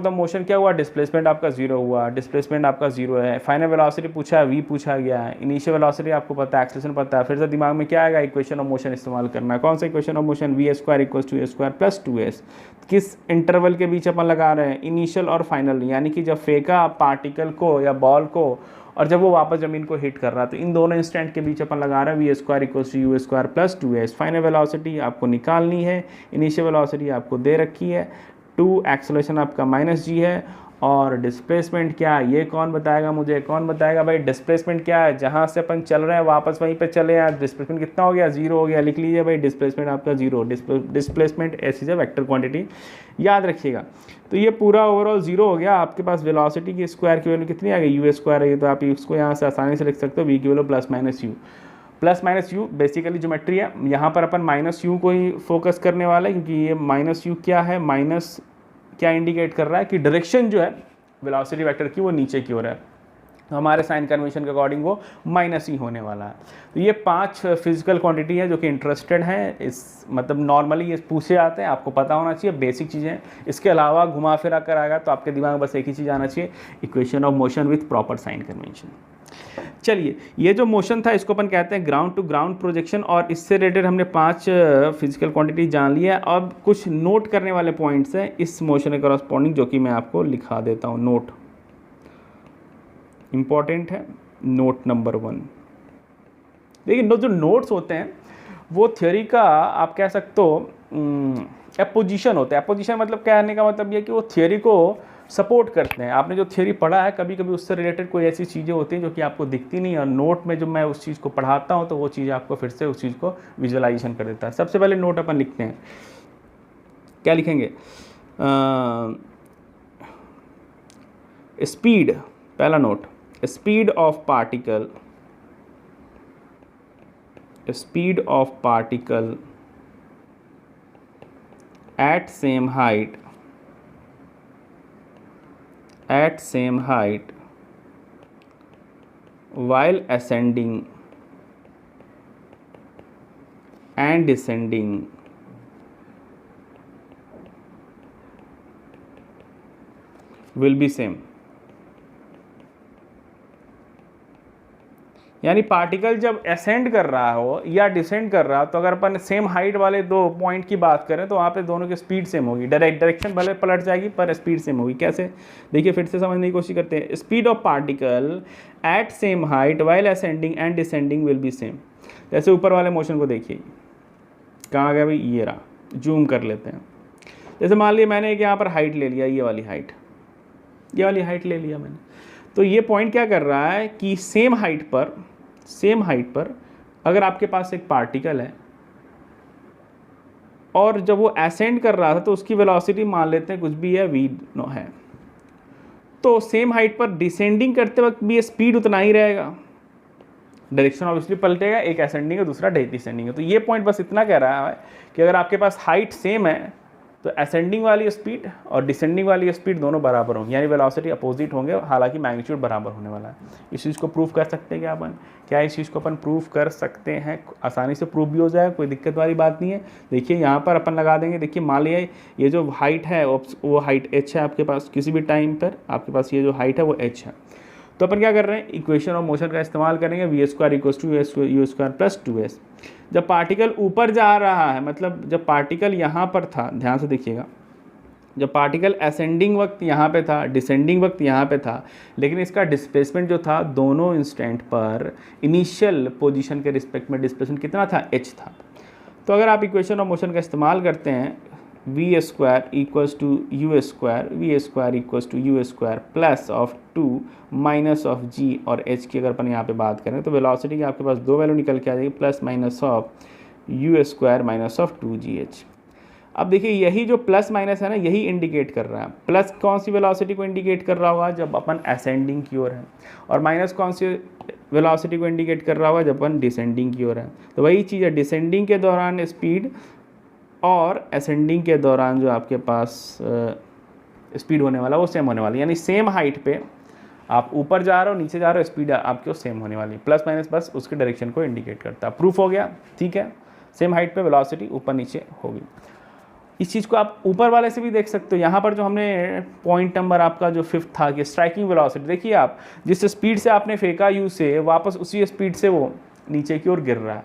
मोशन क्या हुआ, डिस्प्लेसमेंट आपका जीरो हुआ, डिस्प्लेसमेंट आपका जीरो है। फाइनल वेलोसिटी पूछा है, वी पूछा गया है। इनिशियल वेलोसिटी आपको पता है, एक्सेलरेशन पता है। फिर से दिमाग में क्या आएगा, इक्वेशन ऑफ मोशन इस्तेमाल करना है। कौन सा equation of motion, v square equals to a square plus 2s। किस इंटरवल के बीच अपन लगा रहे हैं, इनिशियल और फाइनल, यानी कि जब फेंका पार्टिकल को या बॉल को और जब वो वापस ज़मीन को हिट कर रहा है, तो इन दोनों इंस्टेंट के बीच अपन लगा रहे हैं v square equals to u square plus 2s। Final velocity आपको निकालनी है, इनिशियल वेलोसिटी आपको दे रखी है 2, एक्सेलरेशन आपका -g है, और डिस्प्लेसमेंट क्या है ये कौन बताएगा मुझे, कौन बताएगा भाई। डिस्प्लेसमेंट क्या है, जहाँ से अपन चल रहे हैं वापस वहीं पे चले हैं, डिस्प्लेसमेंट कितना हो गया, 0 हो गया। लिख लीजिए भाई, डिस्प्लेसमेंट आपका 0, डिस्प्लेसमेंट ऐसी है वेक्टर क्वांटिटी, याद रखिएगा। तो ये पूरा ओवरऑल 0 हो गया। आपके पास वेलोसिटी की स्क्वायर की वैल्यू कितनी आ गई, यू स्क्वायर है, तो आप इसको यहाँ से आसानी से लिख सकते हो, वी की value plus minus you basically geometry है। यहाँ पर अपन -u को ही फोकस करने वाला है, क्योंकि ये -u क्या है, माइनस क्या इंडिकेट कर रहा है कि डायरेक्शन जो है वेलोसिटी वेक्टर की वो नीचे की ओर है, तो हमारे साइन कन्वेंशन के अकॉर्डिंग वो माइनस ही होने वाला है। तो ये 5 फिजिकल क्वांटिटी है जो कि इंटरेस्टेड हैं, इस मतलब नॉर्मली ये पूछे जाते हैं, आपको पता होना चाहिए, बेसिक चीज़ें। इसके अलावा घुमा फिरा कर आएगा तो आपके दिमाग में बस एक ही चीज़ आना चाहिए, equation of motion with proper sign convention. चलिए, ये जो मोशन था इसको अपन कहते हैं ग्राउंड टू ग्राउंड प्रोजेक्शन, और इससे रिलेटेड हमने 5 फिजिकल क्वांटिटी जान लिया। अब कुछ नोट करने वाले पॉइंट्स हैं इस मोशन के कॉरस्पॉन्डिंग, जो कि मैं आपको लिखा देता हूँ। नोट इंपॉर्टेंट है, नोट नंबर 1। देखिए जो नोट्स होते हैं वो थ्योरी का आप कह सकते हो एपोजिशन होता है। एपोजिशन मतलब कहने का मतलब ये कि वो थ्योरी को सपोर्ट करते हैं। आपने जो थ्योरी पढ़ा है कभी कभी उससे रिलेटेड कोई ऐसी चीज़ें होती हैं जो कि आपको दिखती नहीं, और नोट में जब मैं उस चीज़ को पढ़ाता हूँ तो वो चीज़ आपको फिर से उस चीज़ को विजुअलाइजेशन कर देता है। सबसे पहले नोट अपन लिखते हैं, क्या लिखेंगे, स्पीड। पहला note, speed of particle at same height while ascending and descending will be same। यानी पार्टिकल जब असेंड कर रहा हो या डिसेंड कर रहा हो, तो अगर अपन सेम हाइट वाले 2 पॉइंट की बात करें तो वहाँ पे दोनों की स्पीड सेम होगी। डायरेक्शन भले पलट जाएगी पर स्पीड सेम होगी। कैसे, देखिए फिर से समझने की कोशिश करते हैं। Speed of particle at same height while ascending and descending will be same. जैसे ऊपर वाले मोशन को देखिए, कहाँ गया भाई, ये रहा, जूम कर लेते हैं। जैसे मान लिया मैंने एक यहाँ पर हाइट ले लिया, ये वाली हाइट ले लिया मैंने, तो ये पॉइंट क्या कर रहा है कि सेम हाइट पर अगर आपके पास एक पार्टिकल है और जब वो असेंड कर रहा था तो उसकी वेलोसिटी मान लेते हैं कुछ भी है, v है, तो सेम हाइट पर डिसेंडिंग करते वक्त भी ये स्पीड उतना ही रहेगा। डायरेक्शन ऑब्वियसली पलटेगा, एक असेंडिंग है दूसरा डिसेंडिंग है। तो ये पॉइंट बस इतना कह रहा है कि अगर आपके पास हाइट सेम है तो असेंडिंग वाली स्पीड और डिसेंडिंग वाली स्पीड दोनों बराबर होंगी, यानी वेलोसिटी अपोजिट होंगे, हालांकि मैग्नीट्यूड बराबर होने वाला है। इस चीज़ को प्रूव कर सकते हैं क्या अपन? क्या इस चीज़ को अपन प्रूव कर सकते हैं? आसानी से प्रूव भी हो जाएगा, कोई दिक्कत वाली बात नहीं है। देखिए यहाँ पर अपन लगा देंगे, देखिए मान लिया ये जो हाइट है वो हाइट h है आपके पास, किसी भी टाइम पर आपके पास ये जो हाइट है वो h है। तो अपन क्या कर रहे हैं, इक्वेशन ऑफ मोशन का इस्तेमाल करेंगे, v square equal to u square plus 2s। जब पार्टिकल ऊपर जा रहा है, मतलब जब पार्टिकल यहाँ पर था, ध्यान से देखिएगा, जब पार्टिकल असेंडिंग वक्त यहाँ पे था, डिसेंडिंग वक्त यहाँ पे था, लेकिन इसका डिस्प्लेसमेंट जो था दोनों इंस्टेंट पर इनिशियल पोजीशन के रिस्पेक्ट में डिस्प्लेसमेंट कितना था, h था। तो अगर आप इक्वेशन ऑफ मोशन का इस्तेमाल करते हैं, v square equals to u square, v square equals to u square plus of 2 minus of g और h की अगर अपन यहाँ पे बात करें तो वेलोसिटी की आपके पास दो वैल्यू निकल के आ जाएगी, plus minus of you square minus of 2gh। अब देखिए यही जो प्लस माइनस है ना, यही इंडिकेट कर रहा है, प्लस कौन सी वेलोसिटी को इंडिकेट कर रहा होगा जब अपन असेंडिंग की ओर है, और माइनस कौन सी वेलोसिटी को इंडिकेट कर रहा होगा जब अपन डिसेंडिंग की ओर है। तो वही चीज़ है, डिसेंडिंग के दौरान स्पीड और असेंडिंग के दौरान जो आपके पास स्पीड होने वाला वो सेम होने वाली, यानी सेम हाइट पे आप ऊपर जा रहे हो नीचे जा रहे हो, स्पीड आपकी सेम होने वाली, प्लस माइनस बस उसके डायरेक्शन को इंडिकेट करता है। प्रूफ हो गया, ठीक है, सेम हाइट पे वेलोसिटी ऊपर नीचे होगी। इस चीज़ को आप ऊपर वाले से भी देख सकते हो, यहाँ पर जो हमने पॉइंट नंबर आपका जो 5th था कि स्ट्राइकिंग वेलोसिटी, देखिए आप जिस स्पीड से आपने फेंका यू से, वापस उसी स्पीड से वो नीचे की ओर गिर रहा है।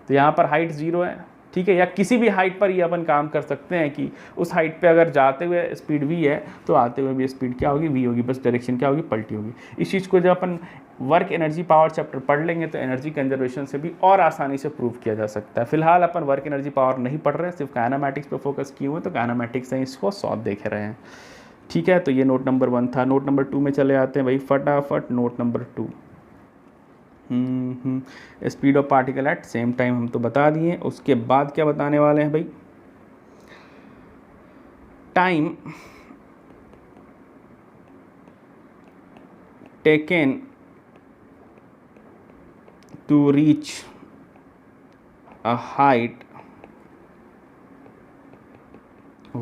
तो यहाँ पर हाइट 0 है, ठीक है, या किसी भी हाइट पर ये अपन काम कर सकते हैं कि उस हाइट पे अगर जाते हुए स्पीड v है तो आते हुए भी स्पीड क्या होगी, v होगी, बस डायरेक्शन क्या होगी, पलटी होगी। इस चीज़ को जब अपन वर्क एनर्जी पावर चैप्टर पढ़ लेंगे तो एनर्जी कंजर्वेशन से भी और आसानी से प्रूव किया जा सकता है। फिलहाल अपन वर्क एनर्जी पावर नहीं पढ़ रहे हैं, सिर्फ काइनेमैटिक्स पे फोकस किए हुए, तो काइनेमैटिक्स से इसको सॉल्व देख रहे हैं, ठीक है। तो ये नोट नंबर 1 था। नोट नंबर 2 में चले आते हैं भाई फटाफट। Note number 2, speed of particle at same time हम तो बता दिए। उसके बाद क्या बताने वाले हैं भाई, time taken to reach a height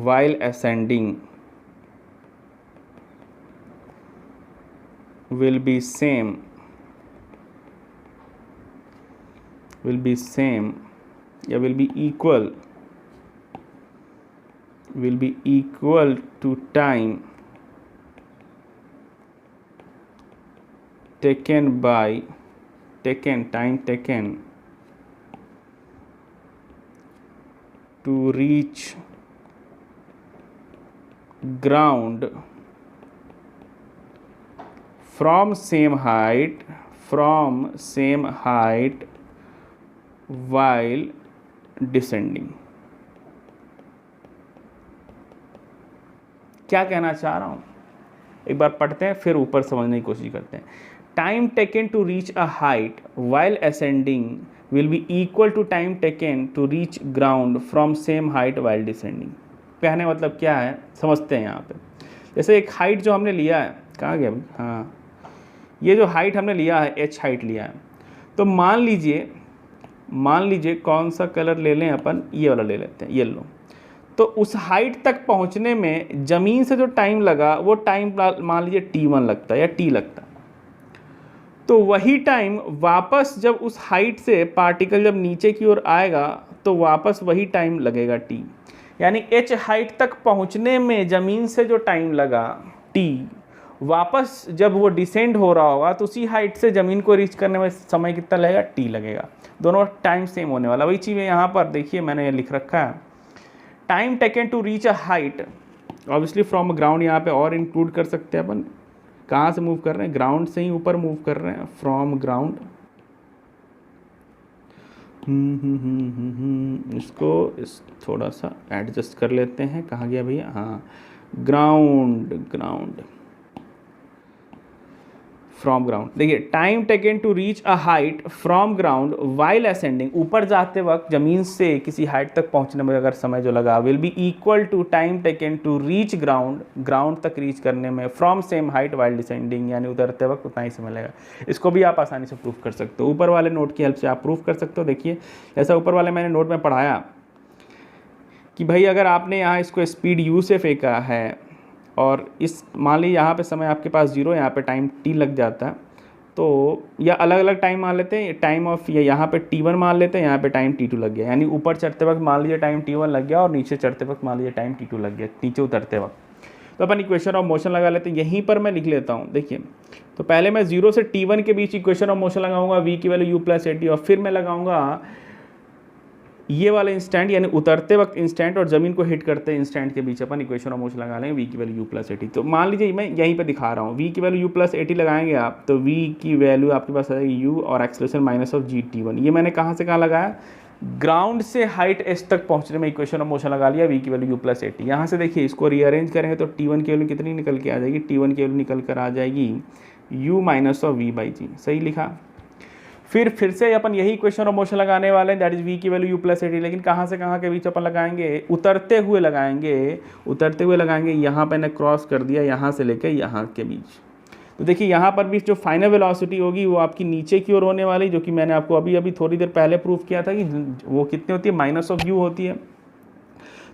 while ascending will be same या will be equal to time taken to reach ground from same height while descending। क्या कहना चाह रहा हूं, एक बार पढ़ते हैं फिर ऊपर समझने की कोशिश करते हैं। Time taken to reach a height while ascending will be equal to time taken to reach ground from same height while descending. कहने मतलब क्या है समझते हैं। यहाँ पे जैसे एक हाइट जो हमने लिया है, कहाँ गया भाई, हाँ, ये जो हाइट हमने लिया है h हाइट लिया है, तो मान लीजिए कौन सा कलर ले लें अपन, ये वाला ले लेते हैं, येलो। तो उस हाइट तक पहुँचने में ज़मीन से जो टाइम लगा वो टाइम मान लीजिए t1 लगता है या t लगता है। तो वही टाइम वापस जब उस हाइट से पार्टिकल जब नीचे की ओर आएगा तो वापस वही टाइम लगेगा t, यानी h हाइट तक पहुंचने में ज़मीन से जो टाइम लगा t, वापस जब वो डिसेंड हो रहा होगा तो उसी हाइट से ज़मीन को रीच करने में समय कितना लगेगा, t लगेगा। दोनों टाइम सेम होने वाला। वही चीज़ यहाँ पर देखिए मैंने ये लिख रखा है, time taken to reach a height, obviously from ground यहाँ पे और इंक्लूड कर सकते हैं अपन। कहाँ से मूव कर रहे हैं, ग्राउंड से ही ऊपर मूव कर रहे हैं, फ्रॉम ग्राउंड। इसको थोड़ा सा एडजस्ट कर लेते हैं, कहाँ गया भैया, हाँ, ग्राउंड फ्रॉम ग्राउंड। देखिए time taken to reach a height from ground while ascending, ऊपर जाते वक्त ज़मीन से किसी हाइट तक पहुंचने में अगर समय जो लगा will be equal to time taken to reach ground तक रीच करने में from same height while descending, यानी उतरते वक्त उतना ही समय लगेगा। इसको भी आप आसानी से प्रूफ कर सकते हो, ऊपर वाले नोट की हेल्प से आप प्रूफ कर सकते हो। देखिए जैसा ऊपर वाले मैंने नोट में पढ़ाया, कि भाई अगर आपने यहाँ इसको स्पीड u से फेंका है और इस मान लीजिए यहाँ पे समय आपके पास 0, यहाँ पे टाइम t लग जाता है, तो या अलग अलग टाइम मान लेते हैं, टाइम ऑफ या यहाँ पे t1 मान लेते हैं, यहाँ पे टाइम t2 लग गया, यानी ऊपर चढ़ते वक्त मान लीजिए टाइम t1 लग गया और नीचे चढ़ते वक्त मान लीजिए टाइम t2 लग गया, नीचे उतरते वक्त। तो अपन इक्वेशन ऑफ मोशन लगा लेते हैं, यहीं पर मैं लिख लेता हूँ। देखिए, तो पहले मैं 0 से t1 के बीच इक्वेशन ऑफ मोशन लगाऊंगा, v की वैल्यू u प्लस at, और फिर मैं लगाऊंगा ये वाला इंस्टेंट, यानी उतरते वक्त इंस्टेंट और ज़मीन को हिट करते इंस्टेंट के बीच अपन इक्वेशन ऑफ मोशन लगा लेंगे, v की वैल्यू u प्लस 80। तो मान लीजिए मैं यहीं पे दिखा रहा हूँ, v की वैल्यू u प्लस 80 लगाएंगे आप, तो v की वैल्यू आपके पास आ जाएगी u और एक्सेलरेशन माइनस ऑफ gt1। ये मैंने कहाँ से कहाँ लगाया, ग्राउंड से हाइट s तक पहुँचने में इक्वेशन ऑफ मोशन लगा लिया, v की वैल्यू u प्लस 80। यहाँ से देखिए इसको रीअरेंज करेंगे तो t1 की वैल्यू कितनी निकल के आ जाएगी, t1 की वैल्यू निकल कर आ जाएगी u minus of v by g. सही लिखा। फिर से अपन यही इक्वेशन ऑफ मोशन लगाने वाले हैं, दैट इज v की वैल्यू u प्लस 80, लेकिन कहाँ से कहाँ के बीच अपन लगाएंगे, उतरते हुए लगाएंगे। यहाँ पे ने क्रॉस कर दिया, यहाँ से लेकर यहाँ के बीच। तो देखिए यहाँ पर भी जो फाइनल वेलोसिटी होगी वो आपकी नीचे की ओर होने वाली, जो कि मैंने आपको अभी थोड़ी देर पहले प्रूव किया था कि वो कितनी होती है, माइनस ऑफ u होती है।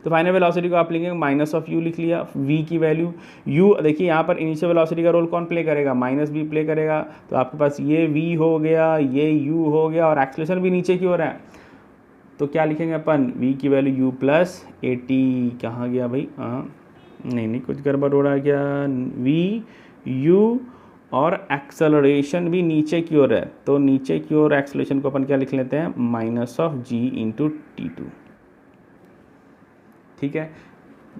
तो फाइनल वेलोसिटी को आप लिखेंगे माइनस ऑफ u लिख लिया, v की वैल्यू u, देखिए यहाँ पर इनिशियल वेलोसिटी का रोल कौन प्ले करेगा, माइनस v प्ले करेगा। तो आपके पास ये v हो गया, ये u हो गया और एक्सेलरेशन भी नीचे की ओर है, तो क्या लिखेंगे अपन, v की वैल्यू u प्लस 80। कहाँ गया भाई, हाँ नहीं कुछ गड़बड़ हो रहा है क्या, v u और एक्सेलरेशन भी नीचे की ओर है, तो नीचे की ओर एक्सेलरेशन को अपन क्या लिख लेते हैं, minus of g into t2। ठीक है,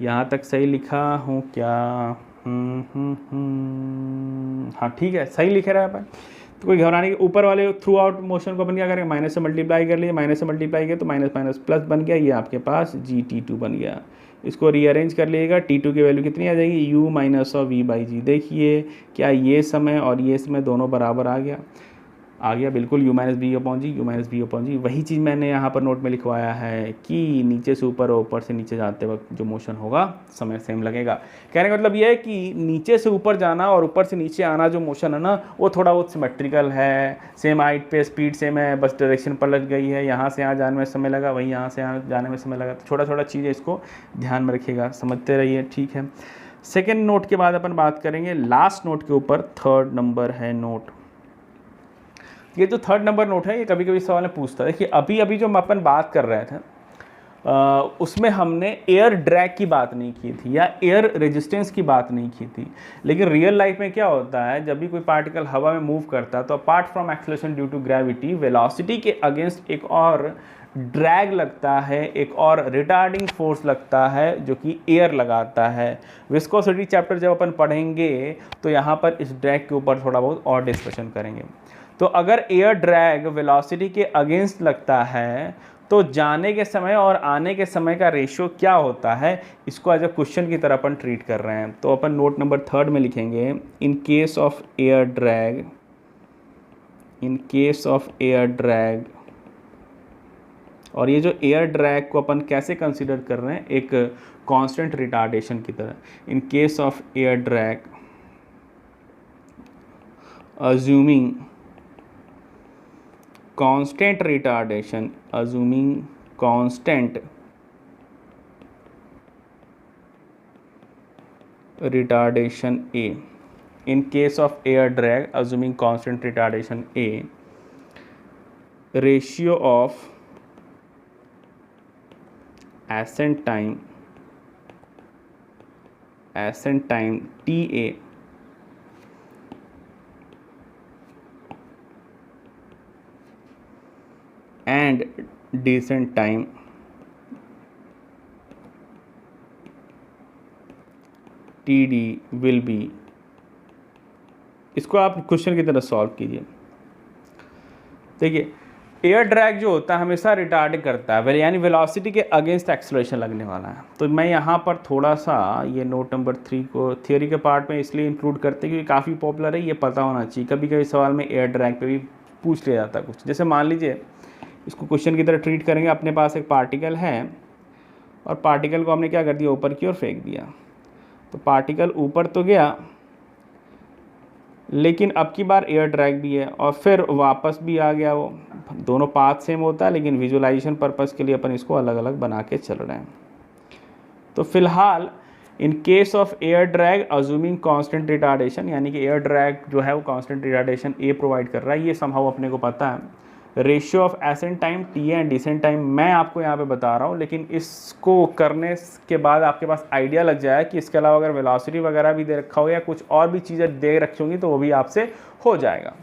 यहाँ तक सही लिखा हूँ क्या, हाँ ठीक है, सही लिखे रहा है अपन। तो कोई घबराने के, ऊपर वाले थ्रू आउट मोशन को अपन क्या करेंगे, माइनस से मल्टीप्लाई कर लिए, माइनस से मल्टीप्लाई किया तो माइनस माइनस प्लस बन गया, ये आपके पास gt2 बन गया। इसको रीअरेंज कर लीजिएगा, t2 की वैल्यू कितनी आ जाएगी, u minus of v by g. देखिए क्या ये समय और ये समय दोनों बराबर आ गया, बिल्कुल u माइनस बी अपॉन जी। वही चीज़ मैंने यहाँ पर नोट में लिखवाया है कि नीचे से ऊपर और ऊपर से नीचे जाते वक्त जो मोशन होगा समय सेम लगेगा। कहने का मतलब ये है कि नीचे से ऊपर जाना और ऊपर से नीचे आना जो मोशन है ना, वो थोड़ा बहुत सिमेट्रिकल है, सेम हाइट पे स्पीड सेम है, बस डायरेक्शन पलट गई है, यहाँ से यहाँ जाने में समय लगा, वही यहाँ से यहाँ जाने में समय लगा। तो छोटा छोटा चीज़ है, इसको ध्यान में रखिएगा, समझते रहिए, ठीक है। सेकेंड नोट के बाद अपन बात करेंगे लास्ट नोट के ऊपर, थर्ड नंबर है नोट। ये जो थर्ड नंबर नोट है, ये कभी कभी सवाल में पूछता है। देखिए अभी जो अपन बात कर रहे थे उसमें हमने एयर ड्रैग की बात नहीं की थी या एयर रेजिस्टेंस की बात नहीं की थी, लेकिन रियल लाइफ में क्या होता है, जब भी कोई पार्टिकल हवा में मूव करता है तो apart from acceleration due to gravity, velocity के अगेंस्ट एक और ड्रैग लगता है, एक और रिटार्डिंग फोर्स लगता है जो कि एयर लगाता है। विस्कोसिटी चैप्टर जब अपन पढ़ेंगे तो यहाँ पर इस ड्रैग के ऊपर थोड़ा बहुत और डिस्कशन करेंगे। तो अगर एयर ड्रैग वेलोसिटी के अगेंस्ट लगता है तो जाने के समय और आने के समय का रेशियो क्या होता है, इसको एज अ क्वेश्चन की तरह अपन ट्रीट कर रहे हैं। तो अपन नोट नंबर थर्ड में लिखेंगे, in case of air drag, और ये जो एयर ड्रैग को अपन कैसे कंसीडर कर रहे हैं, एक कांस्टेंट रिटार्डेशन की तरह। In case of air drag assuming constant retardation A, in case of air drag assuming constant retardation A, ratio of ascent time TA and descent time TD will be, इसको आप question की तरह solve कीजिए। देखिए air drag जो होता है हमेशा रिटार्ड करता है, यानी वेलोसिटी के अगेंस्ट एक्सेलरेशन लगने वाला है। तो मैं यहाँ पर थोड़ा सा ये नोट नंबर 3 को थियोरी के पार्ट में इसलिए इंक्लूड करते हैं क्योंकि काफ़ी पॉपुलर है, ये पता होना चाहिए। कभी कभी सवाल में एयर ड्रैग पे भी पूछ लिया जाता है कुछ। जैसे मान लीजिए इसको क्वेश्चन की तरह ट्रीट करेंगे, अपने पास एक पार्टिकल है और पार्टिकल को हमने क्या कर दिया, ऊपर की ओर फेंक दिया। तो पार्टिकल ऊपर तो गया लेकिन अब की बार एयर ड्रैग भी है और फिर वापस भी आ गया। वो दोनों पाथ सेम होता है लेकिन विजुअलाइजेशन पर्पस के लिए अपन इसको अलग अलग बना के चल रहे हैं। तो फिलहाल in case of air drag assuming constant retardation, यानी कि एयर ड्रैग जो है वो कांस्टेंट रिटार्डेशन ए प्रोवाइड कर रहा है, ये समहाउ अपने को पता है। Ratio of ascent time T and descent time मैं आपको यहाँ पे बता रहा हूँ, लेकिन इसको करने के बाद आपके पास आइडिया लग जाए कि इसके अलावा अगर वेलोसिटी वगैरह भी दे रखा हो या कुछ और भी चीज़ें दे रखी होंगी तो वो भी आपसे हो जाएगा।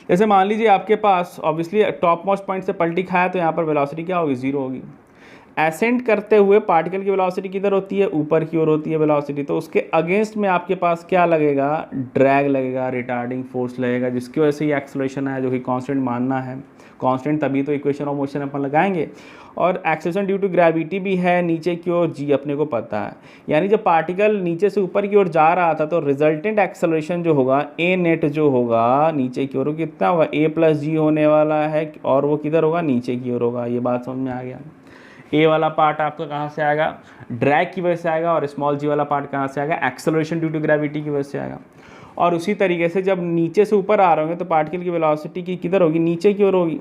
जैसे मान लीजिए आपके पास ऑब्वियसली टॉप मोस्ट पॉइंट से पलटी खाया तो यहाँ पर वेलोसिटी क्या होगी, 0 होगी। एसेंट करते हुए पार्टिकल की वेलोसिटी किधर होती है, ऊपर की ओर होती है वेलोसिटी, तो उसके अगेंस्ट में आपके पास क्या लगेगा, ड्रैग लगेगा, रिटार्डिंग फोर्स लगेगा, जिसकी वजह से ये एक्सेलरेशन है जो कि कांस्टेंट मानना है। कांस्टेंट तभी तो इक्वेशन ऑफ मोशन अपन लगाएंगे। और एक्सेलरेशन ड्यू टू ग्रेविटी भी है नीचे की ओर, जी अपने को पता है। यानी जब पार्टिकल नीचे से ऊपर की ओर जा रहा था तो रिजल्टेंट एक्सेलरेशन जो होगा, ए नेट जो होगा नीचे की ओर कितना होगा, ए प्लस जी होने वाला है, और वो किधर होगा, नीचे की ओर होगा। ये बात समझ में आ गया। ए वाला पार्ट आपका कहाँ से आएगा, ड्रैग की वजह से आएगा, और स्मॉल जी वाला पार्ट कहाँ से आएगा, एक्सेलरेशन ड्यू टू ग्रेविटी की वजह से आएगा। और उसी तरीके से जब नीचे से ऊपर आ रहे होंगे तो पार्टिकल की वेलोसिटी की किधर होगी, नीचे की ओर होगी।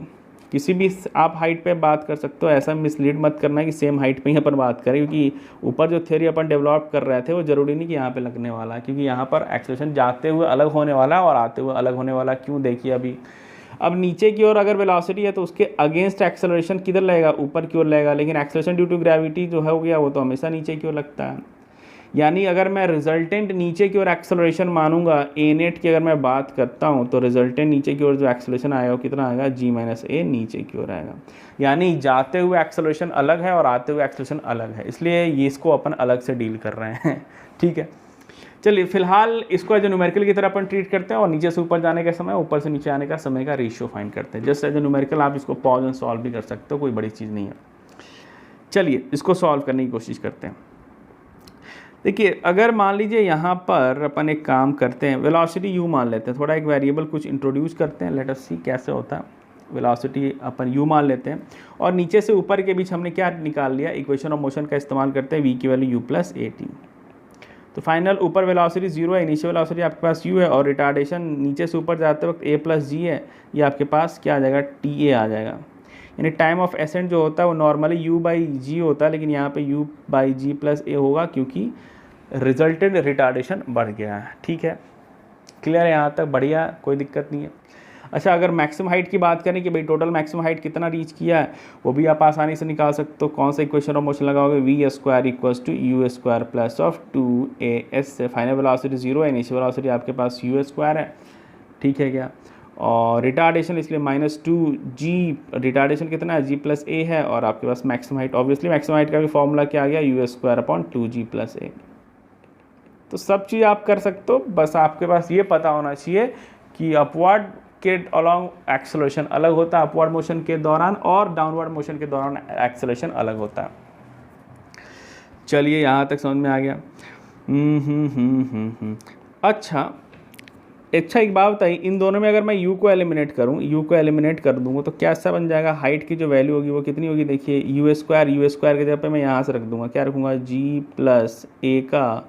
किसी भी आप हाइट पे बात कर सकते हो, ऐसा मिसलीड मत करना है कि सेम हाइट पे ही अपन बात करें, क्योंकि ऊपर जो थ्योरी अपन डेवलप कर रहे थे वो ज़रूरी नहीं कि यहाँ पे लगने वाला है, क्योंकि यहाँ पर एक्सेलरेशन जाते हुए अलग होने वाला है और आते हुए अलग होने वाला। क्यों, देखिए अभी अब नीचे की ओर अगर वेलोसिटी है तो उसके अगेंस्ट एक्सेलरेशन किधर लगेगा, ऊपर की ओर लगेगा, लेकिन एक्सेलरेशन ड्यू टू ग्रेविटी जो है हो गया वो तो हमेशा नीचे की ओर लगता है। यानी अगर मैं रिजल्टेंट नीचे की ओर एक्सेलरेशन मानूंगा, ए नेट की अगर मैं बात करता हूं तो रिजल्टेंट नीचे की ओर जो एक्सेलरेशन आएगा वो कितना आएगा, जी माइनस ए नीचे की ओर आएगा। यानी जाते हुए एक्सेलरेशन अलग है और आते हुए एक्सेलरेशन अलग है, इसलिए ये इसको अपन अलग से डील कर रहे हैं। ठीक है, चलिए फिलहाल इसको एज ए न्यूमेरिकल की तरह अपन ट्रीट करते हैं, और नीचे से ऊपर जाने का समय, ऊपर से नीचे आने का समय का रेशियो फाइंड करते हैं। जस्ट एज ए न्यूमेरिकल आप इसको पॉज एंड सॉल्व भी कर सकते हो, कोई बड़ी चीज़ नहीं है। चलिए इसको सॉल्व करने की कोशिश करते हैं। देखिए अगर मान लीजिए यहाँ पर अपन एक काम करते हैं, वेलोसिटी यू मान लेते हैं, थोड़ा एक वेरिएबल कुछ इंट्रोड्यूस करते हैं, लेट अस सी कैसे होता है। वेलोसिटी अपन यू मान लेते हैं, और नीचे से ऊपर के बीच हमने क्या निकाल लिया, इक्वेशन ऑफ मोशन का इस्तेमाल करते हैं, वी की value you plus a T. तो फाइनल ऊपर वेलोसिटी 0 है, इनिशियल वेलोसिटी आपके पास u है, और रिटार्डेशन नीचे से ऊपर जाते वक्त a प्लस जी है, ये आपके पास क्या आ जाएगा, टी ए आ जाएगा। यानी टाइम ऑफ एसेंट जो होता है वो नॉर्मली u बाई जी होता है, लेकिन यहाँ पे u बाई जी प्लस ए होगा क्योंकि रिजल्टेड रिटार्डेशन बढ़ गया है। ठीक है, क्लियर है यहाँ तक, बढ़िया, कोई दिक्कत नहीं है। अच्छा, अगर मैक्सिमम हाइट की बात करें कि भाई टोटल मैक्सिमम हाइट कितना रीच किया है, वो भी आप आसानी से निकाल सकते हो। कौन सा इक्वेशन ऑफ मोशन लगाओगे, v square equals to u square plus of 2as से फाइनल वेलोसिटी 0 है, इनिशियल वेलोसिटी आपके पास यू स्क्वायर है। ठीक है क्या, और रिटार्डेशन इसलिए -2g, रिटार्डेशन कितना है, g प्लस ए है, और आपके पास maximum height, obviously maximum height का भी फॉर्मूला क्या आ गया, u square upon 2g plus A. तो सब चीज़ आप कर सकते हो, बस आपके पास ये पता होना चाहिए कि अपवर्ड के अलॉन्ग एक्सेलरेशन अलग होता है अपवर्ड मोशन के दौरान, और डाउनवर्ड मोशन के दौरान एक्सेलरेशन अलग होता है। चलिए यहाँ तक समझ में आ गया। अच्छा एक बात बताइए, इन दोनों में अगर मैं u को एलिमिनेट कर दूंगा तो क्या ऐसा बन जाएगा, हाइट की जो वैल्यू होगी वो कितनी होगी, देखिए यू स्क्वायर के जगह पे मैं यहाँ से रख दूंगा, क्या रखूँगा, g प्लस ए का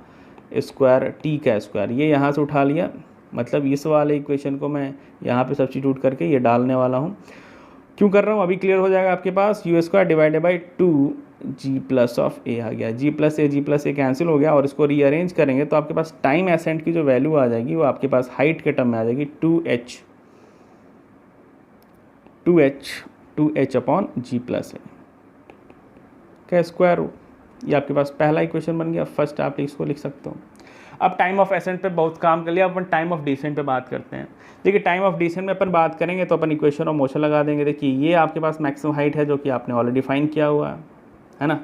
स्क्वायर टी का स्क्वायर, ये यहाँ से उठा लिया, मतलब इस वाले इक्वेशन को मैं यहाँ पे सब्स्टिट्यूट करके ये डालने वाला हूँ। क्यों कर रहा हूँ, अभी क्लियर हो जाएगा आपके पास। U square divided by 2g plus of A आ गया, g प्लस ए कैंसिल हो गया, और इसको रीअरेंज करेंगे तो आपके पास टाइम एसेंट की जो वैल्यू आ जाएगी वो आपके पास हाइट के टर्म में आ जाएगी 2h अपॉन जी प्लस ए का स्क्वायर रूट। ये आपके पास पहला इक्वेशन बन गया, फर्स्ट आप इसको लिख सकते हो। अब टाइम ऑफ एसेंट पे बहुत काम कर लिया, अपन टाइम ऑफ डिसेंट पे बात करते हैं। देखिए टाइम ऑफ डिसेंट में अपन बात करेंगे तो अपन इक्वेशन ऑफ मोशन लगा देंगे। देखिए ये आपके पास मैक्सिमम हाइट है जो कि आपने ऑलरेडी फाइंड किया हुआ है ना,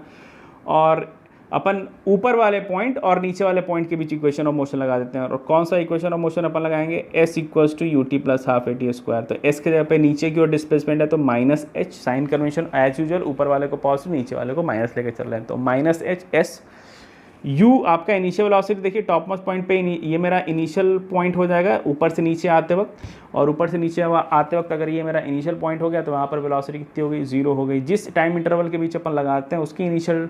और अपन ऊपर वाले पॉइंट और नीचे वाले पॉइंट के बीच इक्वेशन ऑफ मोशन लगा देते हैं। और कौन सा इक्वेशन ऑफ मोशन अपन लगाएंगे, s equals to u t plus half a t square. तो s के जगह पे नीचे की ओर डिस्प्लेसमेंट है तो minus h, sign convention as usual, ऊपर वाले को पॉजिटिव नीचे वाले को माइनस लेकर चल रहे हैं, तो माइनस एच एस u आपका इनिशियल वेलोसिटी। देखिए टॉप मोस्ट पॉइंट पे ये मेरा इनिशियल पॉइंट हो जाएगा ऊपर से नीचे आते वक्त, और ऊपर से नीचे आते वक्त अगर ये मेरा इनिशियल पॉइंट हो गया तो वहाँ पर वेलोसिटी कितनी हो गई, 0 हो गई। जिस टाइम इंटरवल के बीच अपन लगाते हैं उसकी इनिशियल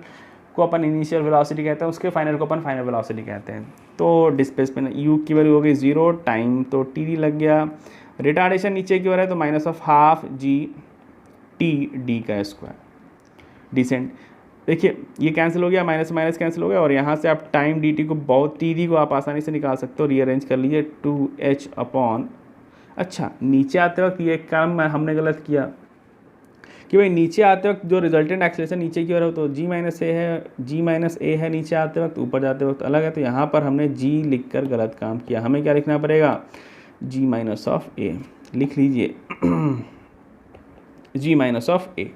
को अपन इनिशियल वेलोसिटी कहते हैं, उसके फाइनल को अपन फाइनल वेलोसिटी कहते हैं। तो डिस्प्लेसमेंट u की वैल्यू हो गई 0, टाइम तो t लग गया, रिटार्डेशन नीचे की ओर है तो minus of half g t d का स्क्वायर। डिसेंट देखिए ये कैंसिल हो गया, माइनस माइनस कैंसिल हो गया, और यहाँ से आप टाइम dt को बहुत टी को आप आसानी से निकाल सकते हो, रीअरेंज कर लीजिए 2h अपॉन, अच्छा नीचे आते वक्त ये काम हमने गलत किया कि भाई नीचे आते वक्त जो रिजल्टेंट एक्सेलरेशन नीचे की ओर हो तो g माइनस ए है, g माइनस ए है नीचे आते वक्त, ऊपर जाते वक्त अलग है, तो यहाँ पर हमने g लिखकर गलत काम किया। हमें क्या लिखना पड़ेगा, g माइनस ऑफ ए लिख लीजिए g माइनस ऑफ ए।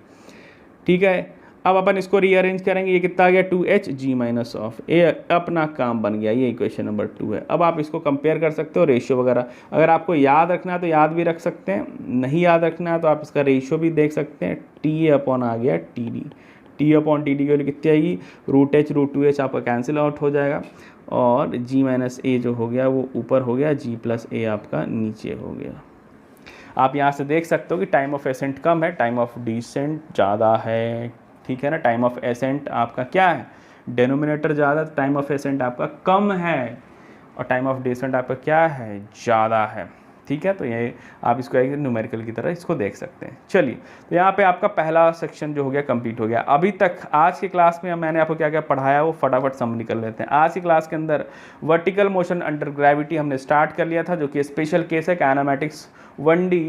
ठीक है, अब अपन इसको रीअरेंज करेंगे, ये कितना आ गया 2h g माइनस ऑफ ए, अपना काम बन गया। ये इक्वेशन नंबर 2 है। अब आप इसको कंपेयर कर सकते हो रेशियो वगैरह, अगर आपको याद रखना है तो याद भी रख सकते हैं, नहीं याद रखना है तो आप इसका रेशियो भी देख सकते हैं। टी अपॉन आ गया T D, T upon T D के लिए कितनी आएगी, √h/√2h आपका कैंसिल आउट हो जाएगा, और g माइनस ए जो हो गया वो ऊपर हो गया, g प्लस ए आपका नीचे हो गया। आप यहाँ से देख सकते हो कि टाइम ऑफ एसेंट कम है, टाइम ऑफ डिसेंट ज़्यादा है। ठीक है ना, टाइम ऑफ एसेंट आपका क्या है, डेनोमिनेटर ज़्यादा, टाइम ऑफ एसेंट आपका कम है, और टाइम ऑफ डिसेंट आपका क्या है, ज़्यादा है। ठीक है, तो ये आप इसको एक न्यूमेरिकल की तरह इसको देख सकते हैं। चलिए, तो यहाँ पे आपका पहला सेक्शन जो हो गया कंप्लीट हो गया। अभी तक आज की क्लास में मैंने आपको क्या क्या पढ़ाया वो फटाफट समरी कर लेते हैं। आज की क्लास के अंदर वर्टिकल मोशन अंडर ग्रेविटी हमने स्टार्ट कर लिया था, जो कि स्पेशल केस है kinematics 1D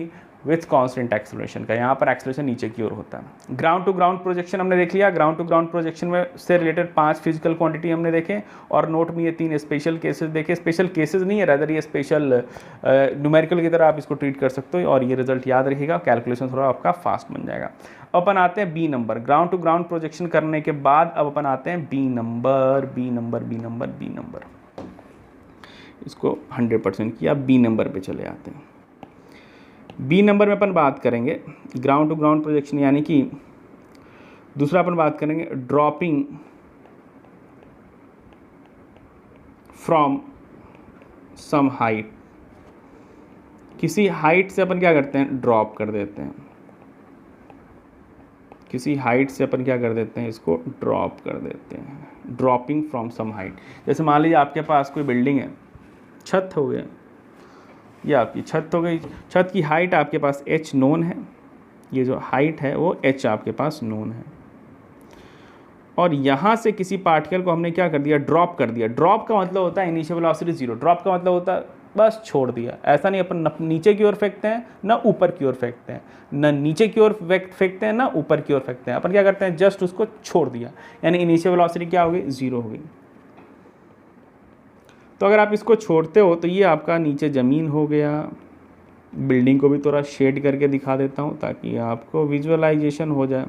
with constant acceleration का। यहाँ पर एक्सेलरेशन नीचे की ओर होता है। ग्राउंड टू ग्राउंड प्रोजेक्शन हमने देख लिया। ग्राउंड टू ग्राउंड प्रोजेक्शन में से रिलेटेड 5 फिजिकल क्वांटिटी हमने देखे, और नोट में ये 3 स्पेशल केसेस देखे। स्पेशल केसेस नहीं है, रादर ये स्पेशल न्यूमेरिकल की तरह आप इसको ट्रीट कर सकते हो, और ये रिजल्ट याद रखिएगा, कैलकुलेशन थोड़ा आपका फास्ट बन जाएगा। अब अपन आते हैं B number. Ground to ground projection करने के बाद अब अपन आते हैं बी नंबर। इसको 100% किया, बी नंबर पे चले आते हैं। बी नंबर में अपन बात करेंगे ग्राउंड टू ग्राउंड प्रोजेक्शन, यानी कि दूसरा अपन बात करेंगे ड्रॉपिंग फ्रॉम सम हाइट। किसी हाइट से अपन क्या करते हैं, ड्रॉप कर देते हैं। किसी हाइट से अपन क्या कर देते हैं, इसको ड्रॉप कर देते हैं। ड्रॉपिंग फ्रॉम सम हाइट, जैसे मान लीजिए आपके पास कोई बिल्डिंग है, छत हो गया, ये आपकी छत हो गई। छत की हाइट आपके पास h नोन है, ये जो हाइट है वो h आपके पास नोन है, और यहाँ से किसी पार्टिकल को हमने क्या कर दिया, ड्रॉप कर दिया। ड्रॉप का मतलब होता है इनिशियल वेलोसिटी 0। ड्रॉप का मतलब होता है बस छोड़ दिया। ऐसा नहीं अपन नीचे की ओर फेंकते हैं ना ऊपर की ओर फेंकते हैं, ना नीचे की ओर फेंकते हैं ना ऊपर की ओर फेंकते हैं। अपन क्या करते हैं, जस्ट उसको छोड़ दिया, यानी इनिशियल वेलोसिटी क्या हो गई, 0 हो गई। तो अगर आप इसको छोड़ते हो तो ये आपका नीचे ज़मीन हो गया। बिल्डिंग को भी थोड़ा शेड करके दिखा देता हूँ ताकि आपको विजुअलाइजेशन हो जाए।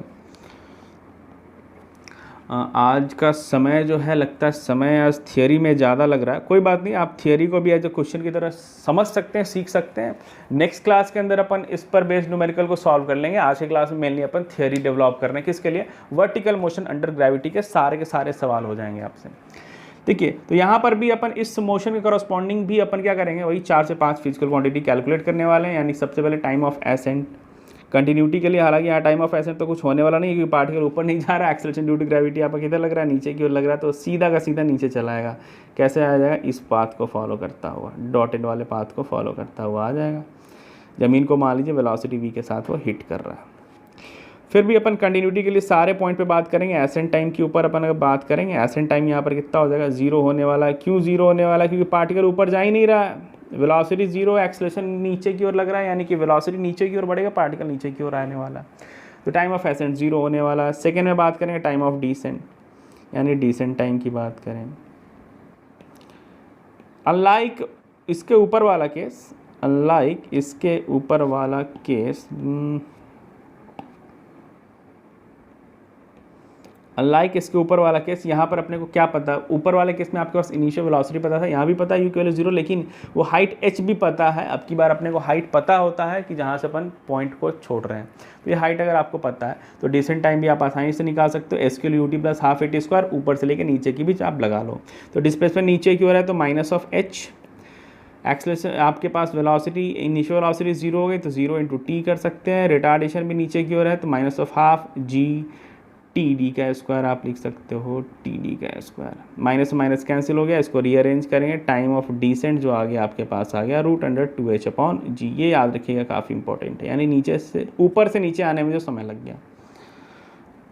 आज का समय जो है, लगता है समय आज थियरी में ज़्यादा लग रहा है। कोई बात नहीं, आप थियरी को भी एज ए क्वेश्चन की तरह समझ सकते हैं, सीख सकते हैं। नेक्स्ट क्लास के अंदर अपन इस पर बेस्ड न्यूमेरिकल को सॉल्व कर लेंगे। आज की क्लास में मेनली अपन थियरी डेवलप कर रहे हैं, किसके लिए, वर्टिकल मोशन अंडर ग्रेविटी के सारे सवाल हो जाएंगे आपसे। देखिए, तो यहाँ पर भी अपन इस मोशन के करस्पॉन्डिंग भी अपन क्या करेंगे, वही 4 से 5 फिजिकल क्वांटिटी कैलकुलेट करने वाले हैं। यानी सबसे पहले टाइम ऑफ एसेंट, कंटिन्यूटी के लिए हालांकि यहाँ टाइम ऑफ एसेंट तो कुछ होने वाला नहीं, क्योंकि पार्टिकल ऊपर नहीं जा रहा है। एक्सेलरेशन ड्यू टू ग्रेविटी आपका किधर लग रहा है, नीचे की ओर लग रहा है, तो सीधा का सीधा नीचे चला आएगा। कैसे आ जाएगा, इस पाथ को फॉलो करता हुआ, डॉटेड वाले पाथ को फॉलो करता हुआ आ जाएगा। ज़मीन को मान लीजिए वेलोसिटी v के साथ वो हिट कर रहा है। फिर भी अपन कंटिन्यूटी के लिए सारे पॉइंट पे बात करेंगे। एसेंट टाइम के ऊपर अपन अगर बात करेंगे, एसेंट टाइम यहाँ पर कितना हो जाएगा, 0 होने वाला है। क्यों 0 होने वाला है, क्योंकि पार्टिकल ऊपर जा ही नहीं रहा है, वेलोसिटी 0, एक्सेलरेशन नीचे की ओर लग रहा है, यानी कि वेलोसिटी नीचे की ओर बढ़ेगा, पार्टिकल नीचे की ओर आने वाला है। तो टाइम ऑफ एसेंट 0 होने वाला है। सेकेंड में बात करेंगे टाइम ऑफ डिसेंट, यानी डिसेंट टाइम की बात करें। अनलाइक इसके ऊपर वाला केस, अनलाइक इसके ऊपर वाला केस, यहाँ पर अपने को क्या पता, ऊपर वाले केस में आपके पास इनिशियल वेलोसिटी पता था, यहाँ भी पता है u=0, लेकिन वो हाइट h भी पता है। अब की बार अपने को हाइट पता होता है कि जहाँ से अपन पॉइंट को छोड़ रहे हैं, तो ये हाइट अगर आपको पता है तो डिसेंट टाइम भी आप आसानी से निकाल सकते हो। SQL ut plus half at², ऊपर से लेकर नीचे की भी आप लगा लो। तो डिस्प्लेसमेंट नीचे की ओर है तो -h, एक्सेलरेशन आपके पास वेलोसिटी इनिशियल वेलोसिटी 0 हो गई तो 0 × t कर सकते हैं। रिटार्डेशन भी नीचे की ओर है तो -12 g TD का स्क्वायर आप लिख सकते हो, TD का स्क्वायर। माइनस माइनस कैंसिल हो गया, इसको रीअरेंज करेंगे। टाइम ऑफ डिसेंट जो आ गया आपके पास आ गया √2h/g। ये याद रखिएगा, काफ़ी इंपॉर्टेंट है, यानी नीचे से ऊपर से नीचे आने में जो समय लग गया।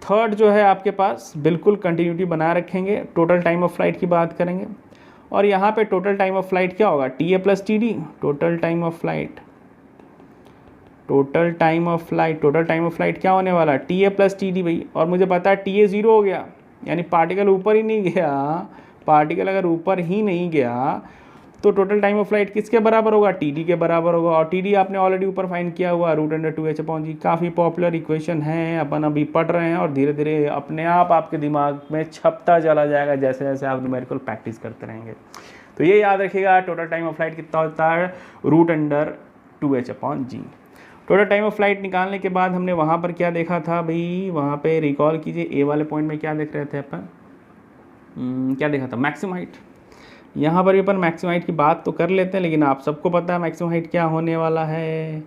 थर्ड जो है आपके पास बिल्कुल कंटिन्यूटी बनाए रखेंगे, टोटल टाइम ऑफ फ्लाइट की बात करेंगे। और यहाँ पे टोटल टाइम ऑफ फ्लाइट क्या होगा, T A plus T D, total time of flight, total time of flight, total time of flight क्या होने वाला, T A plus T D भाई। और मुझे पता है टी ए ज़ीरो हो गया, यानी पार्टिकल ऊपर ही नहीं गया, पार्टिकल अगर ऊपर ही नहीं गया तो टोटल टाइम ऑफ फ्लाइट किसके बराबर होगा, टी डी के बराबर होगा। और टी डी आपने ऑलरेडी ऊपर फाइंड किया हुआ, √2h/g, काफ़ी पॉपुलर इक्वेशन है, अपन अभी पढ़ रहे हैं और धीरे धीरे अपने आप आपके दिमाग में छपता चला जाएगा जैसे जैसे आप न्यूमेरिकल प्रैक्टिस करते रहेंगे। तो ये याद रखिएगा, टोटल टाइम ऑफ फ्लाइट कितना होता है, √2h/g। Total time of flight निकालने के बाद हमने वहाँ पर क्या देखा था भाई, वहाँ पे रिकॉल कीजिए, ए वाले पॉइंट में क्या देख रहे थे अपन, क्या देखा था, मैक्सिमम हाइट। यहाँ पर भी अपन मैक्सिमम हाइट की बात तो कर लेते हैं, लेकिन आप सबको पता है मैक्सिमम हाइट क्या होने वाला है।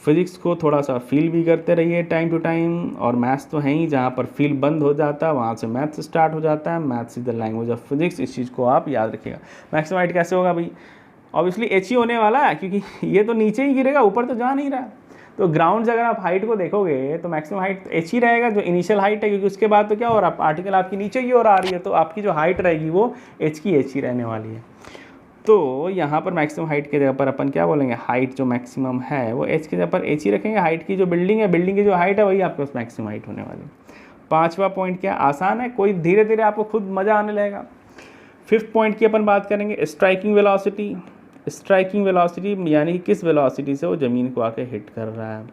फिजिक्स को थोड़ा सा फील भी करते रहिए टाइम टू टाइम, और मैथ्स तो है ही, जहाँ पर फील बंद हो जाता है वहाँ से मैथ्स स्टार्ट हो जाता है। Maths is the language of physics, इस चीज़ को आप याद रखिएगा। मैक्सिमम हाइट कैसे होगा भाई, ऑब्वियसली एच ही होने वाला है, क्योंकि ये तो नीचे ही गिरेगा, ऊपर तो जा नहीं रहा। तो ग्राउंड से अगर आप हाइट को देखोगे तो मैक्सिमम हाइट एच ही रहेगा, जो इनिशियल हाइट है, क्योंकि उसके बाद तो क्या हो रहा है, पार्टिकल आपकी नीचे की ओर आ रही है, तो आपकी जो हाइट रहेगी वो एच की एच ही रहने वाली है। तो यहाँ पर मैक्सिमम हाइट के जगह पर अपन क्या बोलेंगे, हाइट जो मैक्सिमम है वो एच के जगह पर एच ही रखेंगे। हाइट की जो बिल्डिंग है, बिल्डिंग की जो हाइट है वही आपके पास मैक्सिमम हाइट होने वाली। पाँचवा पॉइंट क्या, आसान है, कोई धीरे धीरे आपको खुद मज़ा आने लगेगा। फिफ्थ पॉइंट की अपन बात करेंगे, स्ट्राइकिंग वेलोसिटी। स्ट्राइकिंग वेलोसिटी यानी कि किस वेलोसिटी से वो ज़मीन को आके हिट कर रहा है।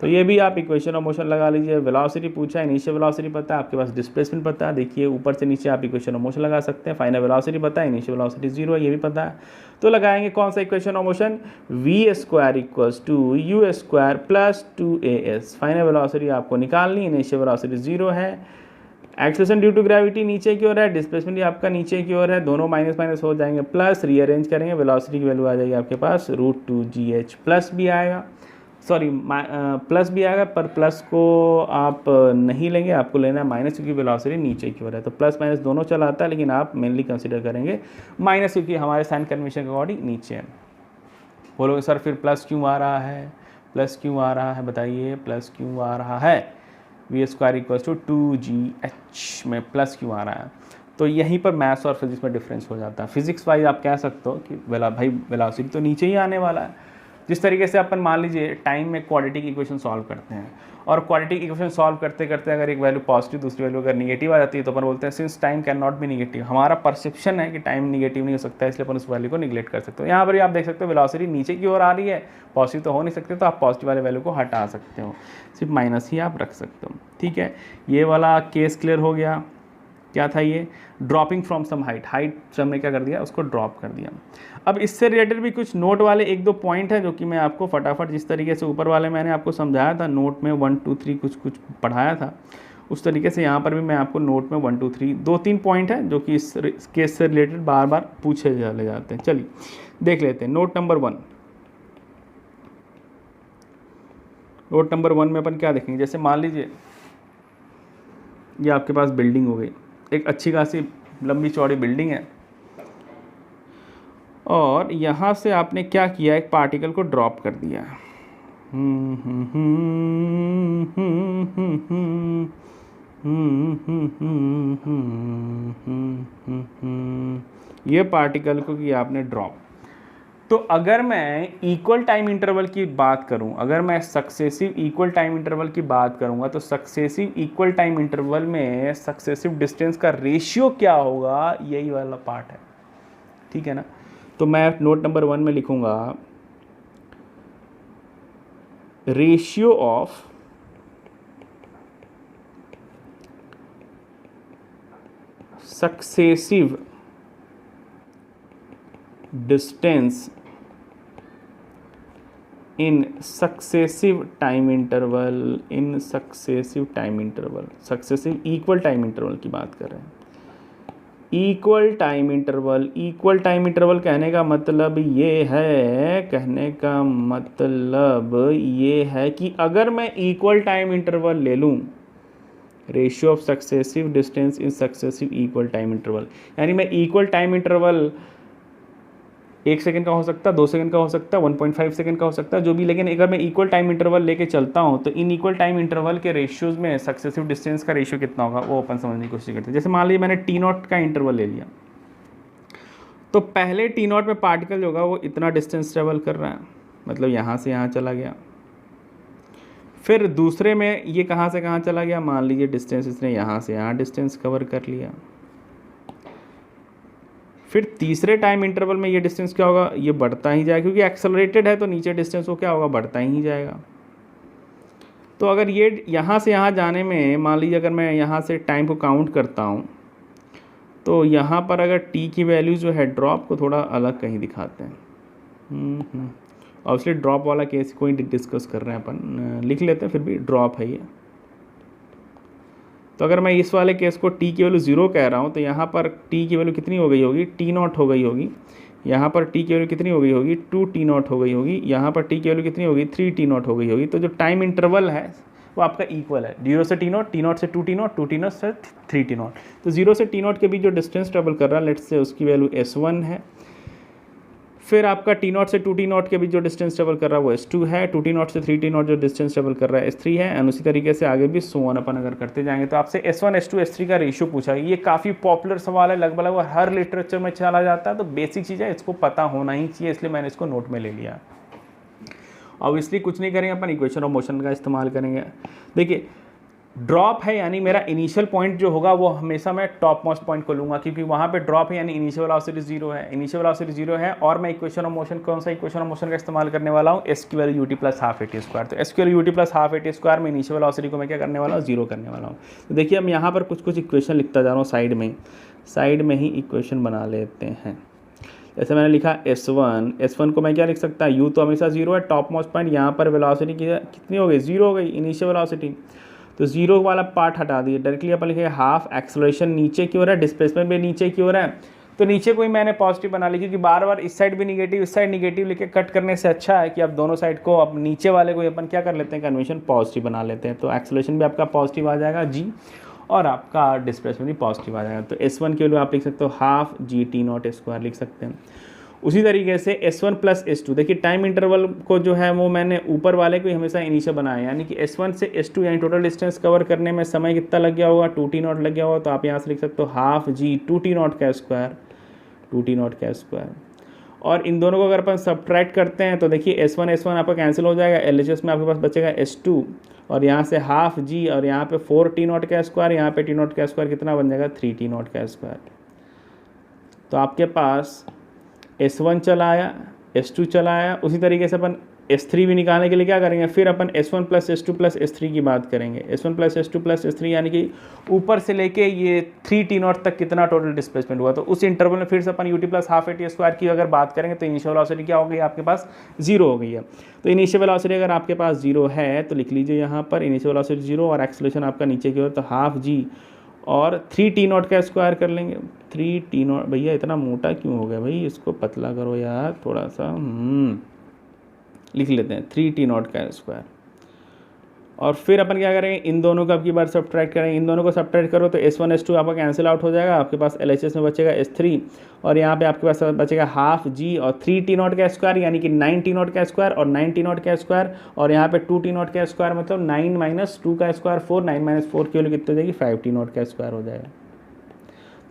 तो ये भी आप इक्वेशन ऑफ मोशन लगा लीजिए। वेलोसिटी पूछा है, इनिशियल वेलोसिटी पता है, आपके पास डिस्प्लेसमेंट पता है, देखिए ऊपर से नीचे आप इक्वेशन ऑफ मोशन लगा सकते हैं। फाइनल वेलोसिटी पता है, इनिशियल वेलोसिटी 0 है, ये भी पता है। तो लगाएंगे कौन सा equation of motion, v² = u² + 2as। Final velocity आपको निकालनी, इनिशियल वेलोसिटी 0 है, एक्सेलरेशन ड्यू टू ग्रेविटी नीचे की ओर है, डिस्प्लेसमेंट भी आपका नीचे की ओर है, दोनों माइनस माइनस हो जाएंगे, प्लस रीअरेंज करेंगे, वेलोसिटी की वैल्यू आ जाएगी आपके पास √2gh, प्लस भी आएगा, सॉरी प्लस भी आएगा, पर प्लस को आप नहीं लेंगे, आपको लेना है माइनस, क्योंकि वेलोसिटी नीचे की ओर है। तो प्लस माइनस दोनों चला आता है, लेकिन आप मेनली कंसिडर करेंगे माइनस, क्योंकि हमारे साइन कन्वेंशन के अकॉर्डिंग नीचे है। बोलोगे सर फिर प्लस क्यों आ रहा है, प्लस क्यों आ रहा है, बताइए प्लस क्यों आ रहा है, v² = 2gh में प्लस क्यों आ रहा है। तो यहीं पर मैथ्स और फिजिक्स में डिफरेंस हो जाता है। फिजिक्स वाइज आप कह सकते हो कि भाई वेलोसिटी तो नीचे ही आने वाला है। जिस तरीके से अपन मान लीजिए टाइम में क्वाड्रेटिक इक्वेशन सॉल्व करते हैं, और क्वाड्रेटिक इक्वेशन सॉल्व करते करते अगर एक वैल्यू पॉजिटिव दूसरी वैल्यू अगर निगेटिव आ जाती है, तो अपन बोलते हैं since time can not be negative. हमारा परसेप्शन है कि टाइम निगेटिव नहीं हो सकता है, इसलिए अपन उस वैल्यू को निगलेक्ट कर सकते हो। यहाँ पर भी आप देख सकते हो वेलोसिटी नीचे की ओर आ रही है, पॉजिटिव तो हो नहीं सकते, तो आप पॉजिटिव वाले वैल्यू को हटा सकते हो, सिर्फ माइनस ही आप रख सकते हो। ठीक है, ये वाला केस क्लियर हो गया। क्या था ये, dropping from some height, height से हमने क्या कर दिया, उसको ड्रॉप कर दिया। अब इससे रिलेटेड भी कुछ नोट वाले एक दो पॉइंट है, जो कि मैं आपको फटाफट, जिस तरीके से ऊपर वाले मैंने आपको समझाया था नोट में 1 2 3 कुछ कुछ पढ़ाया था, उस तरीके से यहाँ पर भी मैं आपको नोट में 1 2 3 2-3 पॉइंट है जो कि इस केस से रिलेटेड बार बार पूछे चले जाते हैं। चलिए देख लेते हैं। नोट नंबर 1, नोट नंबर 1 में अपन क्या देखेंगे, जैसे मान लीजिए ये आपके पास बिल्डिंग हो गई, एक अच्छी खासी लंबी चौड़ी बिल्डिंग है, और यहाँ से आपने क्या किया, एक पार्टिकल को ड्रॉप कर दिया। ये पार्टिकल को किया आपने ड्रॉप। तो अगर मैं इक्वल टाइम इंटरवल की बात करूं, अगर मैं सक्सेसिव इक्वल टाइम इंटरवल की बात करूंगा, तो सक्सेसिव इक्वल टाइम इंटरवल में सक्सेसिव डिस्टेंस का रेशियो क्या होगा, यही वाला पार्ट है। ठीक है ना। तो मैं नोट नंबर 1 में लिखूंगा ratio of successive distance in successive time interval, in successive time interval, successive equal time interval की बात कर रहे हैं। Equal time interval, equal time interval कहने का मतलब ये है, कहने का मतलब ये है कि अगर मैं इक्वल टाइम इंटरवल ले लूँ, ratio of successive distance in successive equal time interval, यानी मैं इक्वल टाइम इंटरवल 1 सेकंड का हो सकता है, 2 सेकंड का हो सकता है, 1.5 सेकंड का हो सकता है, जो भी। लेकिन अगर मैं इक्वल टाइम इंटरवल लेके चलता हूँ तो इन इक्वल टाइम इंटरवल के रेशियोज में सक्सेसिव डिस्टेंस का रेशियो कितना होगा वो अपन समझने की कोशिश करते हैं। जैसे मान लीजिए मैंने T0 का इंटरवल ले लिया, तो पहले T0 में पार्टिकल जो होगा वो इतना डिस्टेंस ट्रेवल कर रहा है, मतलब यहाँ से यहाँ चला गया। फिर दूसरे में ये कहाँ से कहाँ चला गया, मान लीजिए डिस्टेंस इसने यहाँ से यहाँ डिस्टेंस कवर कर लिया। फिर तीसरे टाइम इंटरवल में ये डिस्टेंस क्या होगा, ये बढ़ता ही जाएगा, क्योंकि एक्सेलरेटेड है तो नीचे डिस्टेंस वो क्या होगा, बढ़ता ही जाएगा। तो अगर ये यहाँ से यहाँ जाने में, मान लीजिए अगर मैं यहाँ से टाइम को काउंट करता हूँ, तो यहाँ पर अगर टी की वैल्यू जो है, ड्रॉप को थोड़ा अलग कहीं दिखाते हैं। ऑब्वियसली ड्रॉप वाला केस कोई डिस्कस कर रहे हैं अपन, लिख लेते हैं, फिर भी ड्रॉप है ये। तो अगर मैं इस वाले केस को t की वैल्यू 0 कह रहा हूँ, तो यहाँ पर t की वैल्यू कितनी हो गई होगी, T0 हो गई होगी। यहाँ पर t की वैल्यू कितनी हो गई होगी, 2T0 हो गई होगी। यहाँ पर t की वैल्यू कितनी होगी, 3T0 हो गई होगी। तो जो टाइम इंटरवल है वो आपका इक्वल है, 0 से T0, T0 से 2T0, 2T0 से 3T0। तो 0 से T0 के बीच जो डिस्टेंस ट्रेवल कर रहा है, लेट्स से उसकी वैल्यू S1 है। फिर आपका T0 से 2T0 के बीच जो डिस्टेंस ट्रेवल कर रहा है वो S2 है। 2T0 से 3T0 जो डिस्टेंस ट्रेवल कर रहा है S3 है। एंड उसी तरीके से आगे भी सो ऑन अपन अगर करते जाएंगे। तो आपसे S1, S2, S3 का रेशियो पूछा है। ये काफ़ी पॉपुलर सवाल है, लगभग वो हर लिटरेचर में चला जाता है। तो बेसिक चीज़ है, इसको पता होना ही चाहिए, इसलिए मैंने इसको नोट में ले लिया। ऑब्वियसली कुछ नहीं करेंगे अपन, इक्वेशन ऑफ मोशन का इस्तेमाल करेंगे। देखिए ड्रॉप है यानी मेरा इनिशियल पॉइंट जो होगा वो हमेशा मैं टॉप मोस्ट पॉइंट को लूँगा, क्योंकि वहाँ पे ड्रॉप है यानी इनिशियल वेलोसिटी 0 है। इनिशियल वेलोसिटी 0 है और मैं इक्वेशन ऑफ मोशन, कौन सा इक्वेशन ऑफ मोशन का इस्तेमाल करने वाला हूँ, एस की value ut plus half AT square. तो एस की value ut plus half AT square में इनिशियल वेलोसिटी को मैं क्या करने वाला हूँ, 0 करने वाला हूँ। तो देखिए हम यहाँ पर कुछ इक्वेशन लिखता जा रहा हूँ, साइड में ही इक्वेशन बना लेते हैं। जैसे मैंने लिखा S1 को मैं क्या लिख सकता है, u तो हमेशा 0 है, टॉप मोस्ट पॉइंट, यहाँ पर वेलोसिटी कितनी हो गई, 0 हो गई इनिशियल वेलोसिटी। तो 0 वाला पार्ट हटा दिए, डायरेक्टली अपन लिखेंगे हाफ एक्सेलरेशन नीचे की ओर है, डिस्प्लेसमेंट भी नीचे की ओर है। तो नीचे कोई मैंने पॉजिटिव बना ली, क्योंकि बार बार इस साइड भी निगेटिव इस साइड निगेटिव लिखे कट करने से अच्छा है कि आप दोनों साइड को, अब नीचे वाले को अपन क्या कर लेते हैं, कन्वेंशन पॉजिटिव बना लेते हैं। तो एक्सेलरेशन भी आपका पॉजिटिव आ जाएगा g, और आपका डिस्प्लेसमेंट भी पॉजिटिव आ जाएगा। तो S1 के वैल्यू आप लिख सकते हो हाफ GT0 स्क्वायर लिख सकते हैं। उसी तरीके से S1 प्लस S2, देखिए टाइम इंटरवल को जो है वो मैंने ऊपर वाले को ही हमेशा इनिशियल बनाया, यानी कि S1 से S2 यानी टोटल डिस्टेंस कवर करने में समय कितना लग गया होगा, 2T0 लग गया होगा। तो आप यहाँ से लिख सकते हो हाफ G 2T0 का स्क्वायर। और इन दोनों को अगर अपन सब्ट्रैक्ट करते हैं तो देखिए S1 आपका कैंसिल हो जाएगा, LHS में आपके पास बचेगा S2, और यहाँ से हाफ G और यहाँ पे 4T0 का स्क्वायर, यहाँ पे T0 का स्क्वायर कितना बन जाएगा, 3T0 का स्क्वायर। तो आपके पास S1 चला आया, S2 चला आया। उसी तरीके से अपन S3 भी निकालने के लिए क्या करेंगे, फिर अपन S1 plus S2 plus S3 की बात करेंगे। S1 plus S2 plus S3 यानी कि ऊपर से लेके ये 3T0 तक कितना टोटल डिस्प्लेसमेंट हुआ। तो उस इंटरवल में फिर से अपन ut plus half AT square की अगर बात करेंगे तो इनिशियल वेलोसिटी क्या हो गई आपके पास, 0 हो गई है। तो इनिशियल वेलोसिटी अगर आपके पास 0 है तो लिख लीजिए यहाँ पर इनिशियल वेलोसिटी 0 और एक्सेलरेशन आपका नीचे की ओर, तो हाफ G और 3T0 का स्क्वायर कर लेंगे। 3T0 भैया इतना मोटा क्यों हो गया भाई, इसको पतला करो यार थोड़ा सा। लिख लेते हैं 3T0 का स्क्वायर। और फिर अपन क्या करेंगे, इन दोनों को अब की बार सब्ट्रैक्ट करेंगे। इन दोनों को सब्ट्रैक्ट करो तो S1 S2 आपका कैंसिल आउट हो जाएगा, आपके पास LHS में बचेगा S3, और यहाँ पे आपके पास बचेगा हाफ G और 3T0 का स्क्वायर यानी कि 9T0 का स्क्वायर और 9T0 का स्क्वायर, और यहाँ पे 2T0 का स्क्वायर मतलब 9 माइनस 2 का स्क्वायर 4, 9 माइनस 4 की वैल्यू कितनी हो जाएगी, 5T0 का स्क्वायर हो जाएगा।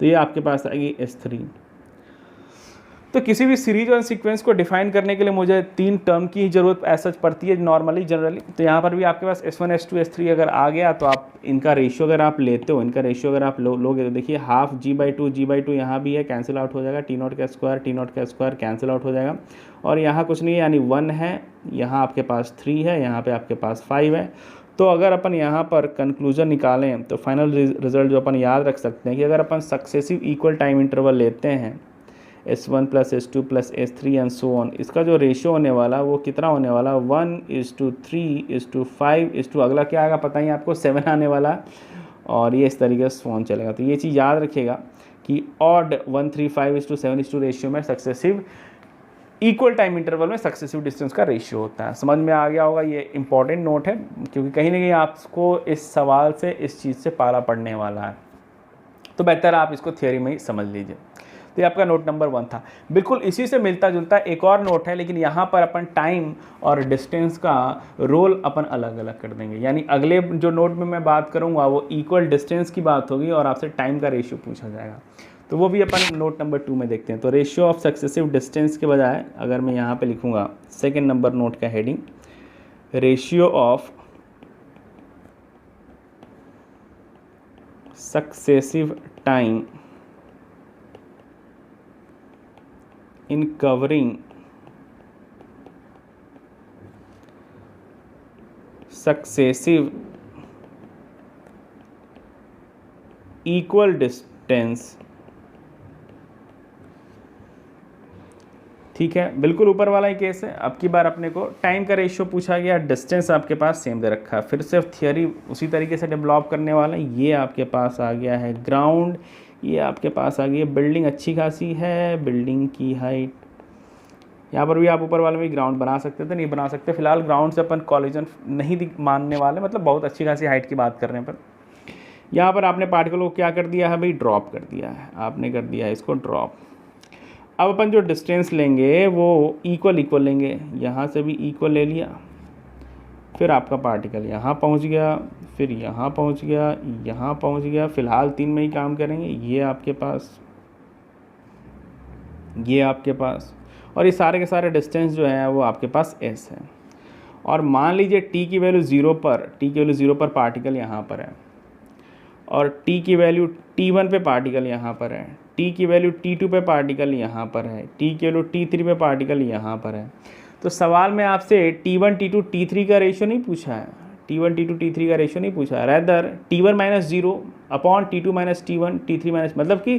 तो ये आपके पास आएगी S3। तो किसी भी सीरीज और सीक्वेंस को डिफाइन करने के लिए मुझे 3 टर्म की ज़रूरत ऐसा पड़ती है नॉर्मली जनरली। तो यहाँ पर भी आपके पास S1 S2 S3 अगर आ गया तो आप इनका रेशियो अगर आप लेते हो, इनका रेशियो अगर आप लोगे तो देखिए हाफ G/2 यहाँ भी है, कैंसिल आउट हो जाएगा, T0 का स्क्वायर कैंसिल आउट हो जाएगा, और यहाँ कुछ नहीं है यानी 1 है, यहाँ आपके पास 3 है, यहाँ पर आपके पास 5 है। तो अगर अपन यहाँ पर कंक्लूजन निकालें तो फाइनल रिजल्ट जो अपन याद रख सकते हैं कि अगर अपन सक्सेसिव इक्वल टाइम इंटरवल लेते हैं S1 plus S2 plus S3 and so on, इसका जो रेशियो होने वाला वो कितना होने वाला, 1:3:5:, अगला क्या आएगा पता ही आपको, 7 आने वाला, और ये इस तरीके से फोन चलेगा। तो ये चीज़ याद रखिएगा कि ऑड 1:3:5:7 रेशियो में सक्सेसिव इक्वल टाइम इंटरवल में सक्सेसिव डिस्टेंस का रेशियो होता है। समझ में आ गया होगा, ये इंपॉर्टेंट नोट है क्योंकि कहीं ना कहीं आपको इस सवाल से इस चीज़ से पाला पड़ने वाला है। तो बेहतर आप इसको थियोरी में ही समझ लीजिए। तो ये आपका नोट नंबर 1 था। बिल्कुल इसी से मिलता जुलता एक और नोट है, लेकिन यहाँ पर अपन टाइम और डिस्टेंस का रोल अपन अलग अलग कर देंगे। यानी अगले जो नोट में मैं बात करूँगा वो इक्वल डिस्टेंस की बात होगी और आपसे टाइम का रेशियो पूछा जाएगा। तो वो भी अपन नोट नंबर 2 में देखते हैं। तो रेशियो ऑफ सक्सेसिव डिस्टेंस के बजाय अगर मैं यहाँ पे लिखूँगा सेकेंड नंबर नोट का heading, ratio of successive time in covering successive equal distance। ठीक है, बिल्कुल ऊपर वाला ही केस है। अब की बार अपने को टाइम का रेशियो पूछा गया, डिस्टेंस आपके पास सेम दे रखा है। फिर से थियोरी उसी तरीके से डेवलप करने वाला है। ये आपके पास आ गया है ग्राउंड, ये आपके पास आ गई है बिल्डिंग, अच्छी खासी है बिल्डिंग की हाइट। यहाँ पर भी आप ऊपर वाले में ग्राउंड बना सकते थे, नहीं बना सकते। फिलहाल ग्राउंड से अपन कॉलिजन नहीं मानने वाले, मतलब बहुत अच्छी खासी हाइट की बात कर रहे हैं। पर यहाँ पर आपने पार्टिकल को क्या कर दिया है भाई, ड्रॉप कर दिया है, आपने कर दिया है इसको ड्रॉप। अब अपन जो डिस्टेंस लेंगे वो इक्वल लेंगे, यहाँ से भी इक्वल ले लिया, फिर आपका पार्टिकल यहाँ पहुँच गया, फिर यहाँ पहुँच गया, यहाँ पहुँच गया। फिलहाल 3 में ही काम करेंगे, ये आपके पास, ये आपके पास, और ये सारे के सारे डिस्टेंस जो है वो आपके पास s है। और मान लीजिए t की वैल्यू 0 पर पार्टिकल यहाँ पर है, और t की वैल्यू t1 पे पार्टिकल यहाँ पर है, t की वैल्यू t2 पे पार्टिकल यहाँ पर है, t की वैल्यू t3 पे पार्टिकल यहाँ पर है। तो सवाल में आपसे t1 t2 t3 का रेशियो नहीं पूछा है, t1 t2 t3 का रेशियो नहीं पूछा है, rather t1 - 0 upon t2 - t1 t3 - मतलब कि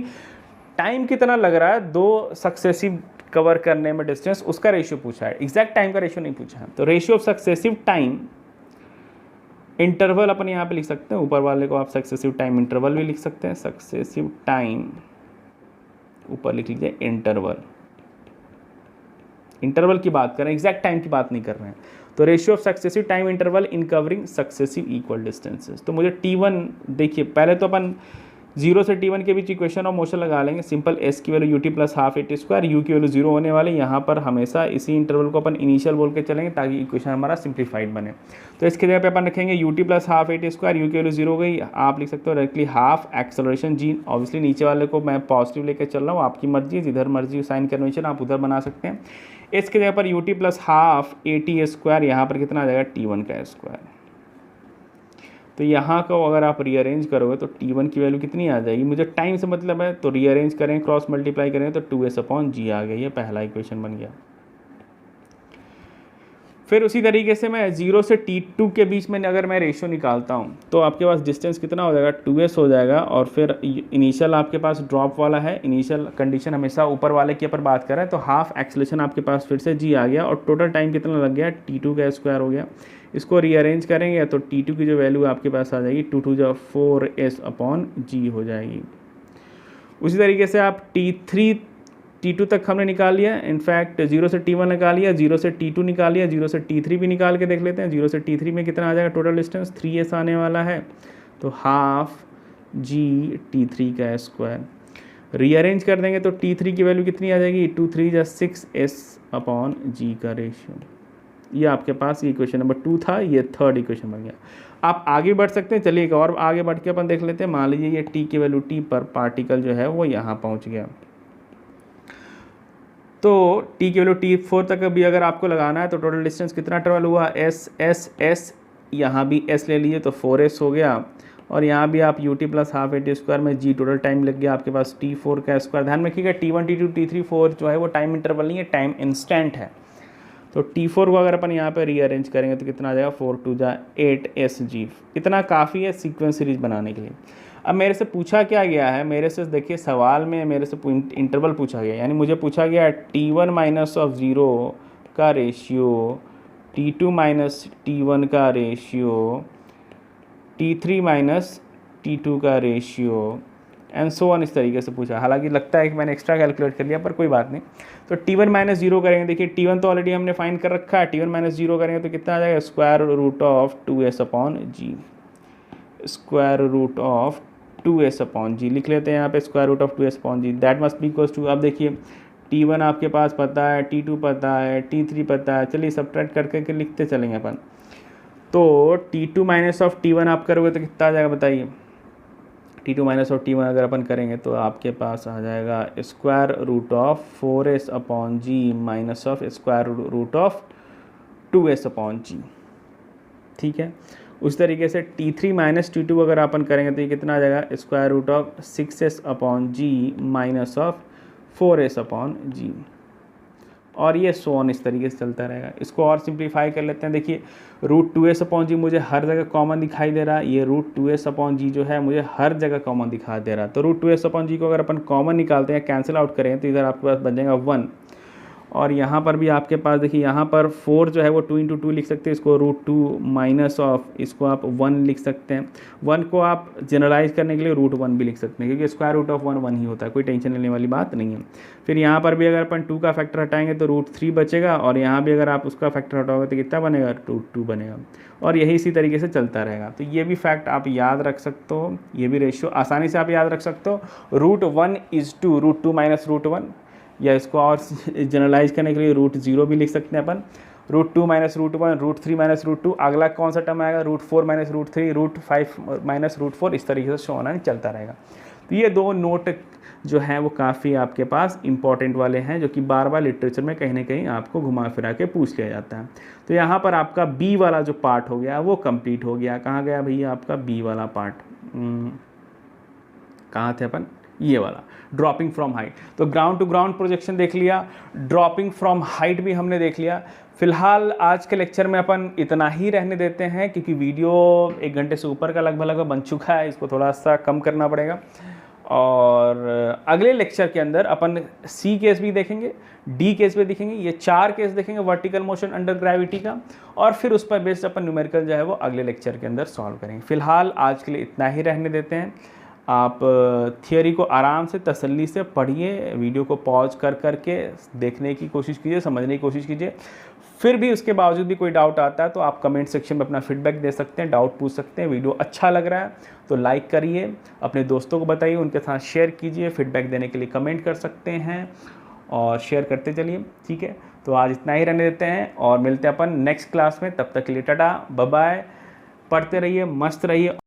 टाइम कितना लग रहा है दो सक्सेसिव कवर करने में डिस्टेंस, उसका रेशियो पूछा है, एग्जैक्ट टाइम का रेशियो नहीं पूछा है। तो ratio of successive time interval अपन यहाँ पे लिख सकते हैं, ऊपर वाले को आप सक्सेसिव टाइम इंटरवल भी लिख सकते हैं। सक्सेसिव टाइम ऊपर लिख लीजिए इंटरवल, इंटरवल की बात कर रहे हैं, एग्जैक्ट टाइम की बात नहीं कर रहे हैं। तो ratio of successive time interval in covering successive equal distances. तो मुझे t1 देखिए, पहले तो अपन 0 से t1 के बीच इक्वेशन ऑफ मोशन लगा लेंगे। सिंपल s की value ut + ½ at square, u की वैल्यू 0 होने वाली। यहाँ पर हमेशा इसी इंटरवल को अपन इनिशियल बोल के चलेंगे ताकि इक्वेशन हमारा सिंप्लीफाइड बने। तो इसके जगह पे अपन रखेंगे ut + ½ at स्क्वायर, u की वैल्यू 0 हो गई। आप लिख सकते हो directly half acceleration g। Obviously नीचे वाले को मैं पॉजिटिव लेकर चल रहा हूँ, आपकी मर्जी, जिधर मर्जी साइन कन्वेंशन आप उधर बना सकते हैं। इसके जगह पर ut + ½ at स्क्वायर, यहाँ पर कितना आ जाएगा t1 का स्क्वायर। तो यहाँ को अगर आप रीअरेंज करोगे तो t1 की वैल्यू कितनी आ जाएगी, मुझे टाइम से मतलब है, तो रीअरेंज करें, क्रॉस मल्टीप्लाई करें तो 2s/g आ गई, ये पहला इक्वेशन बन गया। फिर उसी तरीके से मैं 0 से t2 के बीच में अगर मैं रेशियो निकालता हूँ तो आपके पास डिस्टेंस कितना हो जाएगा, 2s हो जाएगा। और फिर इनिशियल आपके पास ड्रॉप वाला है, इनिशियल कंडीशन हमेशा ऊपर वाले के ऊपर बात कर रहा है, तो हाफ एक्सेलरेशन आपके पास फिर से g आ गया, और टोटल टाइम कितना लग गया, t2 का स्क्वायर हो गया। इसको रीअरेंज करेंगे तो t2 की जो वैल्यू आपके पास आ जाएगी 2 × 4s/g हो जाएगी। उसी तरीके से आप t2 तक हमने निकाल लिया, इनफैक्ट 0 से t1 निकाल लिया, 0 से t2 निकाल लिया, 0 से t3 भी निकाल के देख लेते हैं। 0 से t3 में कितना आ जाएगा टोटल डिस्टेंस, 3s आने वाला है, तो हाफ g t3 का स्क्वायर। रीअरेंज कर देंगे तो t3 की वैल्यू कितनी आ जाएगी, 2 × 3 = 6s/g का रेशियो। ये आपके पास ये इक्वेशन नंबर 2 था, ये थर्ड इक्वेशन बन गया। आप आगे बढ़ सकते हैं, चलिए एक और आगे बढ़ के अपन देख लेते हैं। मान लीजिए ये t की वैल्यू t पर पार्टिकल जो है वो यहाँ पहुँच गया, तो t की वैल्यू t4 तक भी अगर आपको लगाना है तो टोटल डिस्टेंस कितना ट्रेवल हुआ, s, यहाँ भी s ले लीजिए तो 4s हो गया, और यहाँ भी आप ut + ½ at स्क्वायर में g टोटल टाइम लग गया आपके पास t4 का स्क्वायर। ध्यान रखिएगा t1 t2 t3 4 जो है वो टाइम इंटरवल नहीं है, टाइम इंस्टेंट है। तो t4 को अगर अपन यहाँ पे रीअरेंज करेंगे तो कितना आ जाएगा, 4 × 2 = 8sg। इतना काफ़ी है सीक्वेंस सीरीज बनाने के लिए। अब मेरे से पूछा क्या गया है, मेरे से देखिए सवाल में मेरे से इंटरवल पूछा गया, यानी मुझे पूछा गया t1 - 0 का रेशियो, t2 - t1 का रेशियो, t3 - t2 का रेशियो, एंड सो ऑन, इस तरीके से पूछा। हालांकि लगता है कि मैंने एक्स्ट्रा कैलकुलेट कर लिया, पर कोई बात नहीं। तो t1 - 0 करेंगे, देखिए t1 तो ऑलरेडी हमने फाइंड कर रखा है, t1 - 0 करेंगे तो कितना आ जाएगा, √2s/g, √2 2s/g लिख लेते हैं यहाँ पे, square root of 2s/g that must be equals to, अब देखिए t1 आपके पास पता है, t2 पता है, t3 पता है, चलिए सब्ट्रैक्ट करके लिखते चलेंगे अपन। तो t2 माइनस ऑफ t1 आप करोगे तो कितना आ जाएगा बताइए, t2 माइनस ऑफ t1 अगर अपन करेंगे तो आपके पास आ जाएगा square root of 4s/g minus of square root of 2s/g, ठीक है। उस तरीके से t3 माइनस t2 अगर अपन करेंगे तो ये कितना आ जाएगा, square root of 6s/g minus of 4s/g, और ये सो ऑन इस तरीके से चलता रहेगा। इसको और सिंप्लीफाई कर लेते हैं, देखिए रूट 2s/g मुझे हर जगह कॉमन दिखाई दे रहा है, ये रूट 2s/g जो है मुझे हर जगह कॉमन दिखाई दे रहा है। तो रूट 2s/g को अगर अपन कॉमन निकालते हैं, कैंसिल आउट करें, तो इधर आपके पास बन जाएगा 1, और यहाँ पर भी आपके पास देखिए यहाँ पर 4 जो है वो 2 × 2 लिख सकते हैं, इसको रूट 2 माइनस ऑफ इसको आप 1 लिख सकते हैं। 1 को आप जनरलाइज करने के लिए रूट 1 भी लिख सकते हैं, क्योंकि स्क्वायर रूट ऑफ 1 1 ही होता है, कोई टेंशन लेने वाली बात नहीं है। फिर यहाँ पर भी अगर अपन 2 का फैक्टर हटाएंगे तो रूट 3 बचेगा, और यहाँ भी अगर आप उसका फैक्टर हटाओगे तो कितना बनेगा, रूट 2 बनेगा, और यही इसी तरीके से चलता रहेगा। तो ये भी फैक्ट आप याद रख सकते हो, ये भी रेशियो आसानी से आप याद रख सकते हो। रूट 1:2 रूट 2 माइनस रूट 1, या इसको और जनरलाइज करने के लिए रूट 0 भी लिख सकते हैं अपन, root 2 minus root 1, root 3 minus root 2, अगला कौन सा टर्म आएगा, root 4 minus root 3, root 5 minus root 4, इस तरीके से शो होना चलता रहेगा। तो ये दो नोट जो हैं वो काफ़ी आपके पास इंपॉर्टेंट वाले हैं, जो कि बार बार लिटरेचर में कहीं ना कहीं आपको घुमा फिरा के पूछ लिया जाता है। तो यहाँ पर आपका बी वाला जो पार्ट हो गया वो कंप्लीट हो गया। कहाँ गया भैया आपका बी वाला पार्ट, कहाँ थे अपन, ये वाला ड्रॉपिंग फ्रॉम हाइट। तो ग्राउंड टू ग्राउंड प्रोजेक्शन देख लिया, ड्रॉपिंग फ्रॉम हाइट भी हमने देख लिया। फिलहाल आज के लेक्चर में अपन इतना ही रहने देते हैं, क्योंकि वीडियो 1 घंटे से ऊपर का लगभग बन चुका है, इसको थोड़ा सा कम करना पड़ेगा। और अगले लेक्चर के अंदर अपन सी केस भी देखेंगे, डी केस भी देखेंगे, ये 4 केस देखेंगे वर्टिकल मोशन अंडर ग्रेविटी का, और फिर उस पर बेस्ड अपन न्यूमेरिकल जो है वो अगले लेक्चर के अंदर सॉल्व करेंगे। फिलहाल आज के लिए इतना ही रहने देते हैं। आप थियोरी को आराम से तसल्ली से पढ़िए, वीडियो को पॉज कर करके देखने की कोशिश कीजिए, समझने की कोशिश कीजिए। फिर भी उसके बावजूद भी कोई डाउट आता है तो आप कमेंट सेक्शन में अपना फीडबैक दे सकते हैं, डाउट पूछ सकते हैं। वीडियो अच्छा लग रहा है तो लाइक करिए, अपने दोस्तों को बताइए, उनके साथ शेयर कीजिए। फीडबैक देने के लिए कमेंट कर सकते हैं और शेयर करते चलिए, ठीक है। तो आज इतना ही रहने देते हैं और मिलते हैं अपन नेक्स्ट क्लास में। तब तक के लिए टाटा बाय बाय, पढ़ते रहिए, मस्त रहिए।